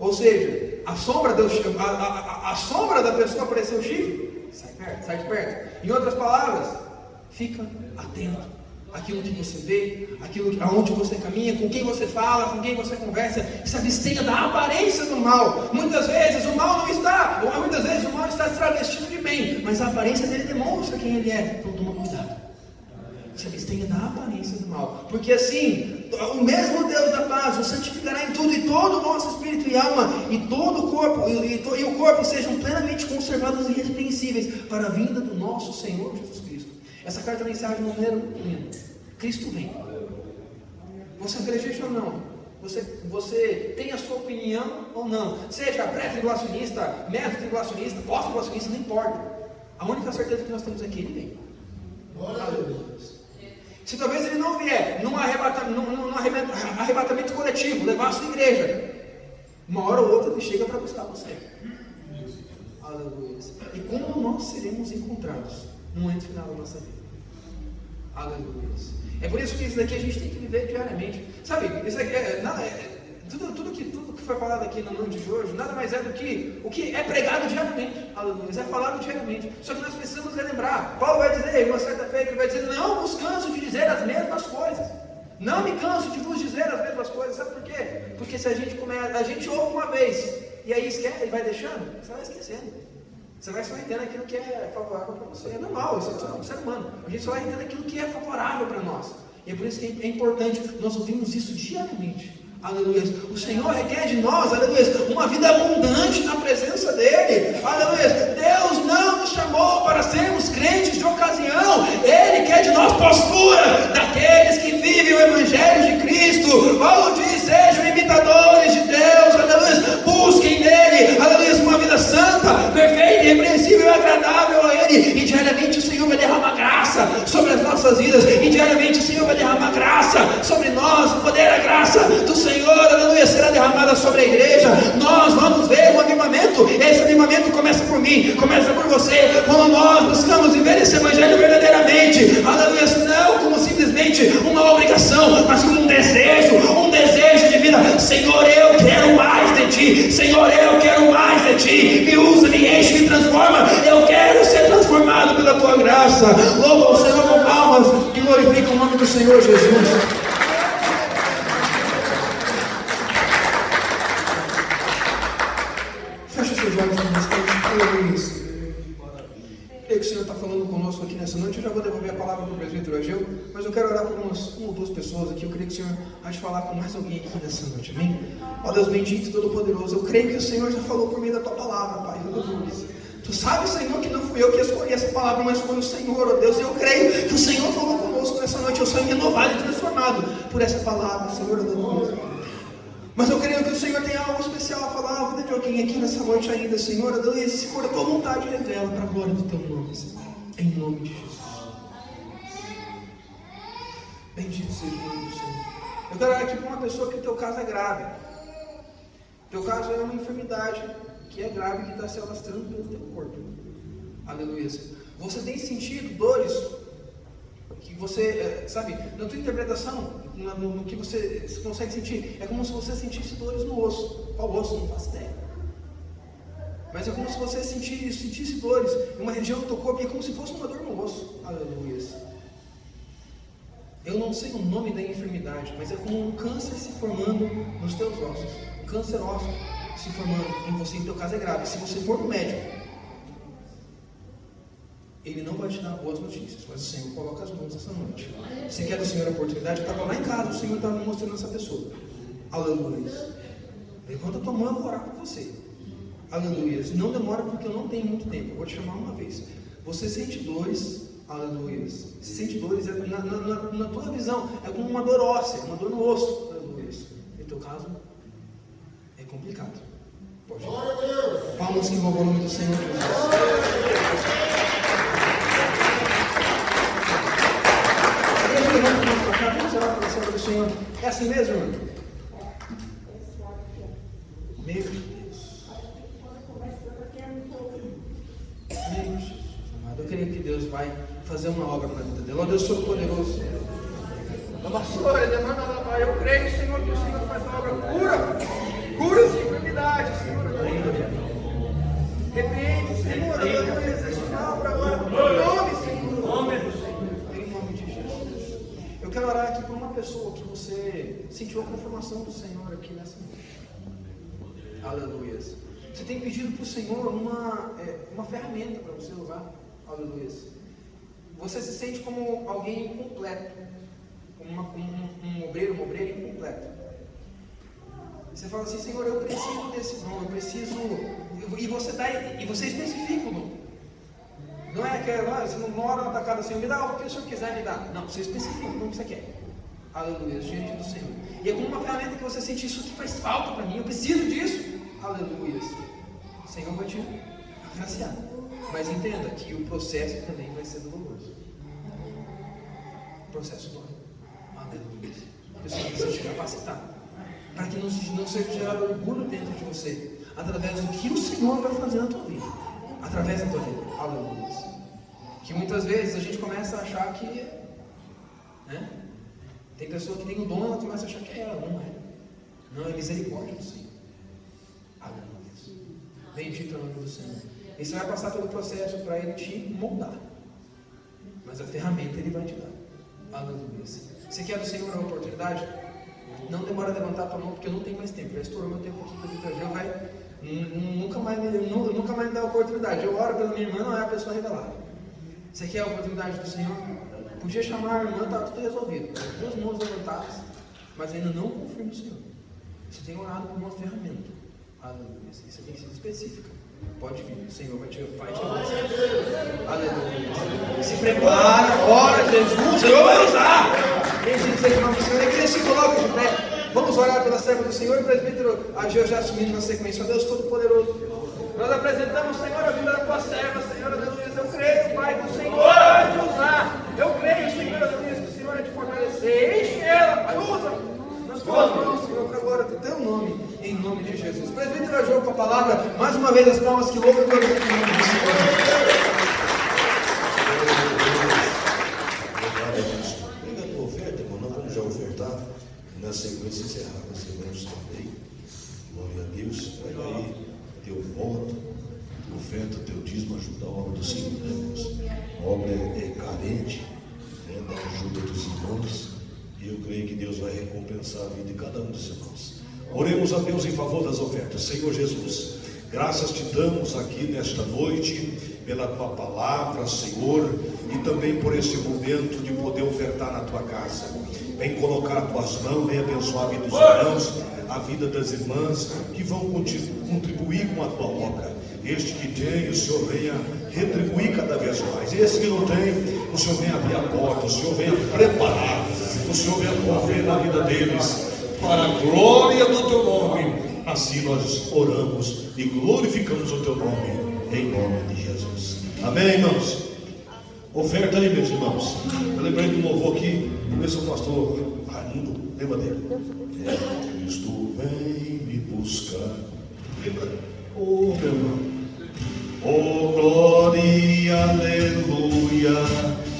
Ou seja, a sombra da pessoa apareceu o chifre, sai de perto. Em outras palavras, fica atento àquilo que você vê, aonde você caminha, com quem você fala, com quem você conversa. Se abstenha da aparência do mal. Muitas vezes o mal está se travestindo de bem, mas a aparência dele demonstra quem ele é. Então toma cuidado. Se abstenha da aparência do mal, porque assim, o mesmo Deus da paz o santificará em tudo, e todo o vosso espírito e alma, e todo o corpo, e o corpo sejam plenamente conservados e irrepreensíveis para a vinda do nosso Senhor Jesus Cristo. Essa carta é a mensagem número 1. Cristo vem. Você acredita ou não? Você tem a sua opinião ou não? Seja pré-tribulacionista, médio-tribulacionista, pós-tribulacionista, não importa. A única certeza que nós temos é que Ele vem. Aleluia. Se talvez Ele não vier num arrebatamento coletivo, levar a sua igreja, uma hora ou outra Ele chega para buscar você. Aleluia. E como nós seremos encontrados no momento final da nossa vida? Aleluia. É por isso que isso daqui a gente tem que viver diariamente. Sabe, isso aqui tudo que foi falado aqui na noite de hoje, nada mais é do que o que é pregado diariamente. Aleluia. É falado diariamente. Só que nós precisamos relembrar. Paulo vai dizer, uma certa feita, ele vai dizer: não vos canso de dizer as mesmas coisas. Não me canso de vos dizer as mesmas coisas. Sabe por quê? Porque se a gente ouve uma vez e aí esquece, e vai deixando, você vai esquecendo. Você vai só entendendo aquilo que é favorável para você. É normal, isso é um ser humano. A gente só vai entendendo aquilo que é favorável para nós. E é por isso que é importante nós ouvirmos isso diariamente. Aleluia. O Senhor requer de nós, aleluia, uma vida abundante na presença dEle. Aleluia. Deus não nos chamou para sermos crentes de ocasião. Ele quer de nós postura daqueles que vivem o Evangelho de Cristo. Paulo diz: sejam imitadores de Deus, aleluia. Busquem nele, aleluia, uma vida santa, perfeita, irrepreensível e agradável a Ele. E diariamente o Senhor vai derramar graça sobre as nossas vidas. E diariamente o Senhor vai derramar graça sobre nós. O poder, a graça do Senhor, aleluia, será derramada sobre a igreja. Nós vamos ver um avivamento. Esse avivamento começa por mim, começa por você. Quando nós buscamos viver esse Evangelho verdadeiramente, aleluia, não como simplesmente uma obrigação, mas como um desejo de vida. Senhor, eu quero mais de Ti. Senhor, eu quero mais de Ti. Me usa, me enche, me transforma. Eu quero ser transformado pela Tua graça. Louva o Senhor com palmas que glorificam o nome do Senhor Jesus. Feche seus olhos no instante. Aleluia. Creio que o Senhor está falando conosco aqui nessa noite. Eu já vou devolver a palavra para o presbítero Ageu, mas eu quero orar por uma ou duas pessoas aqui. Eu creio que o Senhor há de falar com mais alguém aqui nessa noite, amém? Ó Deus bendito e todo-poderoso, eu creio que o Senhor já falou por meio da Tua palavra, Pai. Tu sabes, Senhor, que não fui eu que escolhi essa palavra, mas foi o Senhor, ó Deus. E eu creio que o Senhor falou conosco nessa noite. Eu sou renovado e transformado por essa palavra, Senhor, aleluia. Mas eu creio que o Senhor tem algo especial a falar na vida de alguém aqui nessa noite ainda, Senhor, aleluia. Se for a Tua vontade, revela para a glória do Teu nome, Senhor. Em nome de Jesus. Bendito seja o nome do Senhor. Eu quero orar aqui para uma pessoa que o teu caso é grave. O teu caso é uma enfermidade que é grave, que está se alastrando pelo teu corpo. Aleluia. Você tem sentido dores que você, sabe, na tua interpretação, no que você consegue sentir, é como se você sentisse dores no osso. Qual osso? Não faço ideia. Mas é como se você sentisse dores em uma região do teu corpo, e é como se fosse uma dor no osso. Aleluia. Eu não sei o nome da enfermidade, mas é como um câncer se formando nos teus ossos. Um câncer ósseo se formando em você. Em teu caso é grave. Se você for no médico, ele não vai te dar boas notícias, mas o Senhor coloca as mãos essa noite. Você quer do Senhor a oportunidade? Eu estava lá em casa, o Senhor estava me mostrando essa pessoa. Aleluia. Levanta a tua mão, eu vou orar por você. Aleluia. Não demora, porque eu não tenho muito tempo. Eu vou te chamar uma vez. Você sente dores. Aleluia. Você sente dores na tua visão. É como uma dor óssea, uma dor no osso. Aleluia. Em teu caso, é complicado. Pode ir. Palmas que louvam o nome do Senhor Jesus. Vamos orar para a Senhora do Senhor. É assim mesmo, irmão? Meu Deus. Meu Jesus amado. Eu creio que Deus vai fazer uma obra na vida dela. Ó Deus Todo-Poderoso. Eu creio, Senhor, que o Senhor faz uma obra. Cura essa enfermidade. sentiu a confirmação do Senhor aqui nessa noite. Aleluia. Você tem pedido para o Senhor uma ferramenta para você usar. Aleluia. Você se sente como alguém incompleto, como um obreiro, uma obreira incompleto. Você fala assim: Senhor, eu preciso desse dom, eu preciso. E você especifica o dom. Não é que você não mora na casa do Senhor, me dá o que o Senhor quiser me dar. Não, você especifica o que você quer. Aleluia, diante do Senhor. E é como uma ferramenta que você sente: isso aqui faz falta para mim, eu preciso disso. Aleluia. O Senhor vai te agraciar. Mas entenda que o processo também vai ser doloroso. O processo dói. Aleluia. O Senhor precisa te capacitar para que não seja gerado orgulho dentro de você, através do que o Senhor vai fazer na tua vida, através da tua vida. Aleluia. Que muitas vezes a gente começa a achar que, né? Tem pessoa que tem o dom, ela começa a achar que é ela, não é. Não, é misericórdia do Senhor. Aleluia. Bendito é o nome do Senhor. E você vai passar pelo processo para Ele te moldar, mas a ferramenta Ele vai te dar. Aleluia. Você quer do Senhor a oportunidade? Não demora a levantar a tua mão, porque eu não tenho mais tempo. Já estourou meu tempo aqui, porque o Vitor vai nunca mais me dá a oportunidade. Eu oro pela minha irmã, não é a pessoa revelada. Você quer a oportunidade do Senhor? Podia chamar a irmã, está tudo resolvido. Duas mãos levantadas, mas ainda não confirma o Senhor. Você tem orado por uma ferramenta. Aleluia. Isso tem sido específica. Pode vir, o Senhor vai te abençoar. Aleluia. Se prepara, ora, Jesus, o Senhor vai usar. Bendito seja o nome do Senhor. A igreja se coloca de pé. Vamos orar pela serva do Senhor e o presbítero Ageu já assumindo na sequência. Ó Deus Todo-Poderoso, nós apresentamos, Senhor, a vida da tua serva, Senhor, aleluia. Eu creio, Pai, que o Senhor vai te usar. Eu creio, Senhor, aleluia, que o Senhor vai te fortalecer. Enche ela, Pai, usa nas tuas mãos, Senhor, para agora do teu nome, em nome de Jesus. Presbítero Ageu com a palavra, mais uma vez as palmas que louvam e glorificam o nome do Senhor. Pega a tua oferta, irmão, nós vamos já ofertar. E na sequência encerrar com os irmãos também. Glória a Deus. Pega aí teu voto, tua oferta, teu dízimo, ajuda a obra do Senhor, né, irmãos? A obra é carente, né, da ajuda dos irmãos. E eu creio que Deus vai recompensar a vida de cada um dos irmãos. Oremos a Deus em favor das ofertas. Senhor Jesus, graças te damos aqui nesta noite pela tua palavra, Senhor, e também por esse momento de poder ofertar na tua casa. Vem colocar as tuas mãos, vem abençoar a vida dos irmãos, a vida das irmãs que vão contribuir com a tua obra. Este que tem, o Senhor venha retribuir cada vez mais. Esse que não tem, o Senhor venha abrir a porta, o Senhor venha preparar, o Senhor venha mover na vida deles, para a glória do teu nome. Assim nós oramos e glorificamos o teu nome, em nome de Jesus. Amém, irmãos? Oferta aí, meus irmãos. Eu lembrei de um louvor aqui, vamos ver se o pastor Raimundo lembra dele. Cristo vem me buscar. Lembra? Oh, meu irmão. Oh, glória, aleluia.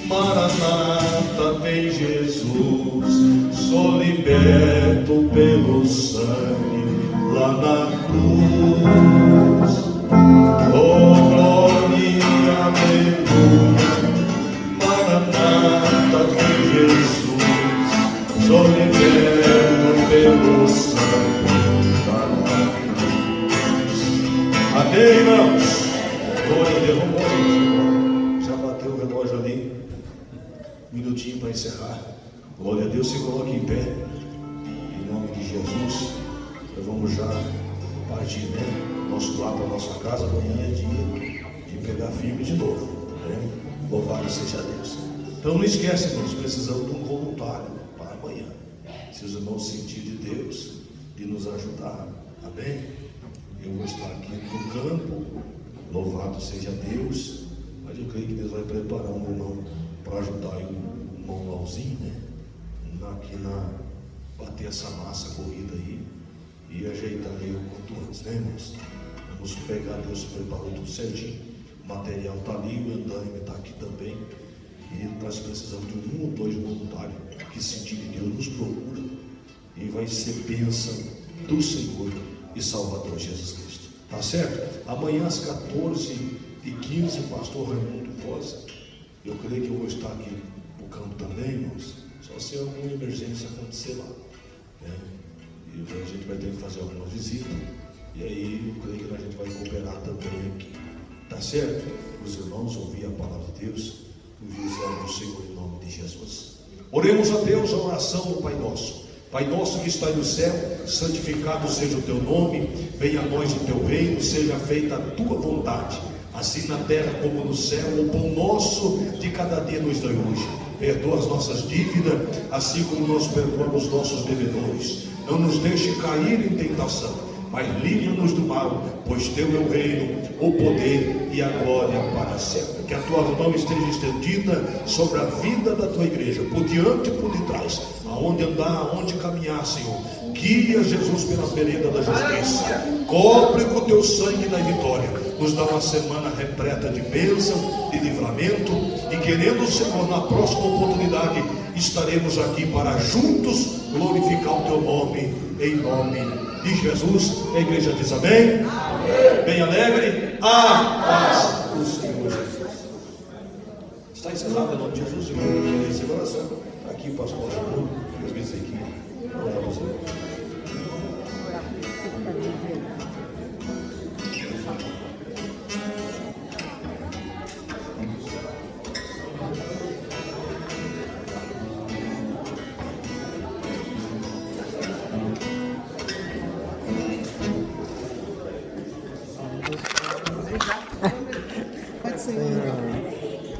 Maranata, vem Jesus. Sou liberto pelo sangue lá na cruz. Oh, glória, aleluia. Maranata, vem Jesus. Sou liberto pelo sangue lá na cruz. Amém, irmãos? Glória a Deus, vamos. Já bateu o relógio ali. Um minutinho para encerrar. Glória a Deus, se coloque em pé. Em nome de Jesus. Nós vamos já partir, né? Nosso lá para a nossa casa. Amanhã é dia de pegar firme de novo, né? Louvado seja Deus. Então não esquece, irmãos, precisamos de um voluntário para amanhã. Se os irmãos sentirem de Deus, de nos ajudar. Amém? Eu vou estar aqui no campo. Louvado seja Deus. Mas eu creio que Deus vai preparar um irmão para ajudar o irmão Lauzinho, né? Aqui bater essa massa corrida aí e ajeitar aí o quanto antes, né, irmãos? Vamos pegar, Deus preparou tudo certinho. O material está ali, o andaime está aqui também. E nós precisamos de um ou dois voluntários que, sentindo de Deus, nos procura e vai ser bênção do Senhor e Salvador Jesus Cristo. Tá certo? Amanhã às 14h15, o pastor Raimundo Rosa. Eu creio que eu vou estar aqui no campo também, irmãos. Só se alguma emergência acontecer lá. né? E a gente vai ter que fazer alguma visita. E aí eu creio que a gente vai cooperar também aqui. Tá certo? Os irmãos ouvir a palavra de Deus, o servo do Senhor em nome de Jesus. Oremos a Deus a oração do Pai Nosso. Pai nosso que está no céu, santificado seja o teu nome, venha a nós o teu reino, seja feita a tua vontade, assim na terra como no céu. O pão nosso de cada dia nos dai hoje. Perdoa as nossas dívidas, assim como nós perdoamos nossos devedores. Não nos deixe cair em tentação, mas livra-nos do mal, pois teu é o reino, o poder e a glória para sempre. Que a tua mão esteja estendida sobre a vida da tua igreja, por diante e por detrás, aonde andar, aonde caminhar, Senhor. Guia Jesus pela vereda da justiça, cobre com o teu sangue da vitória. Nos dá uma semana repleta de bênção, de livramento, e querendo o Senhor, na próxima oportunidade estaremos aqui para juntos glorificar o teu nome, em nome de Jesus. A igreja diz amém? Amém. Bem alegre, a paz do Senhor Jesus. Está encerrado em nome de Jesus, irmão. Essa oração aqui o pastor.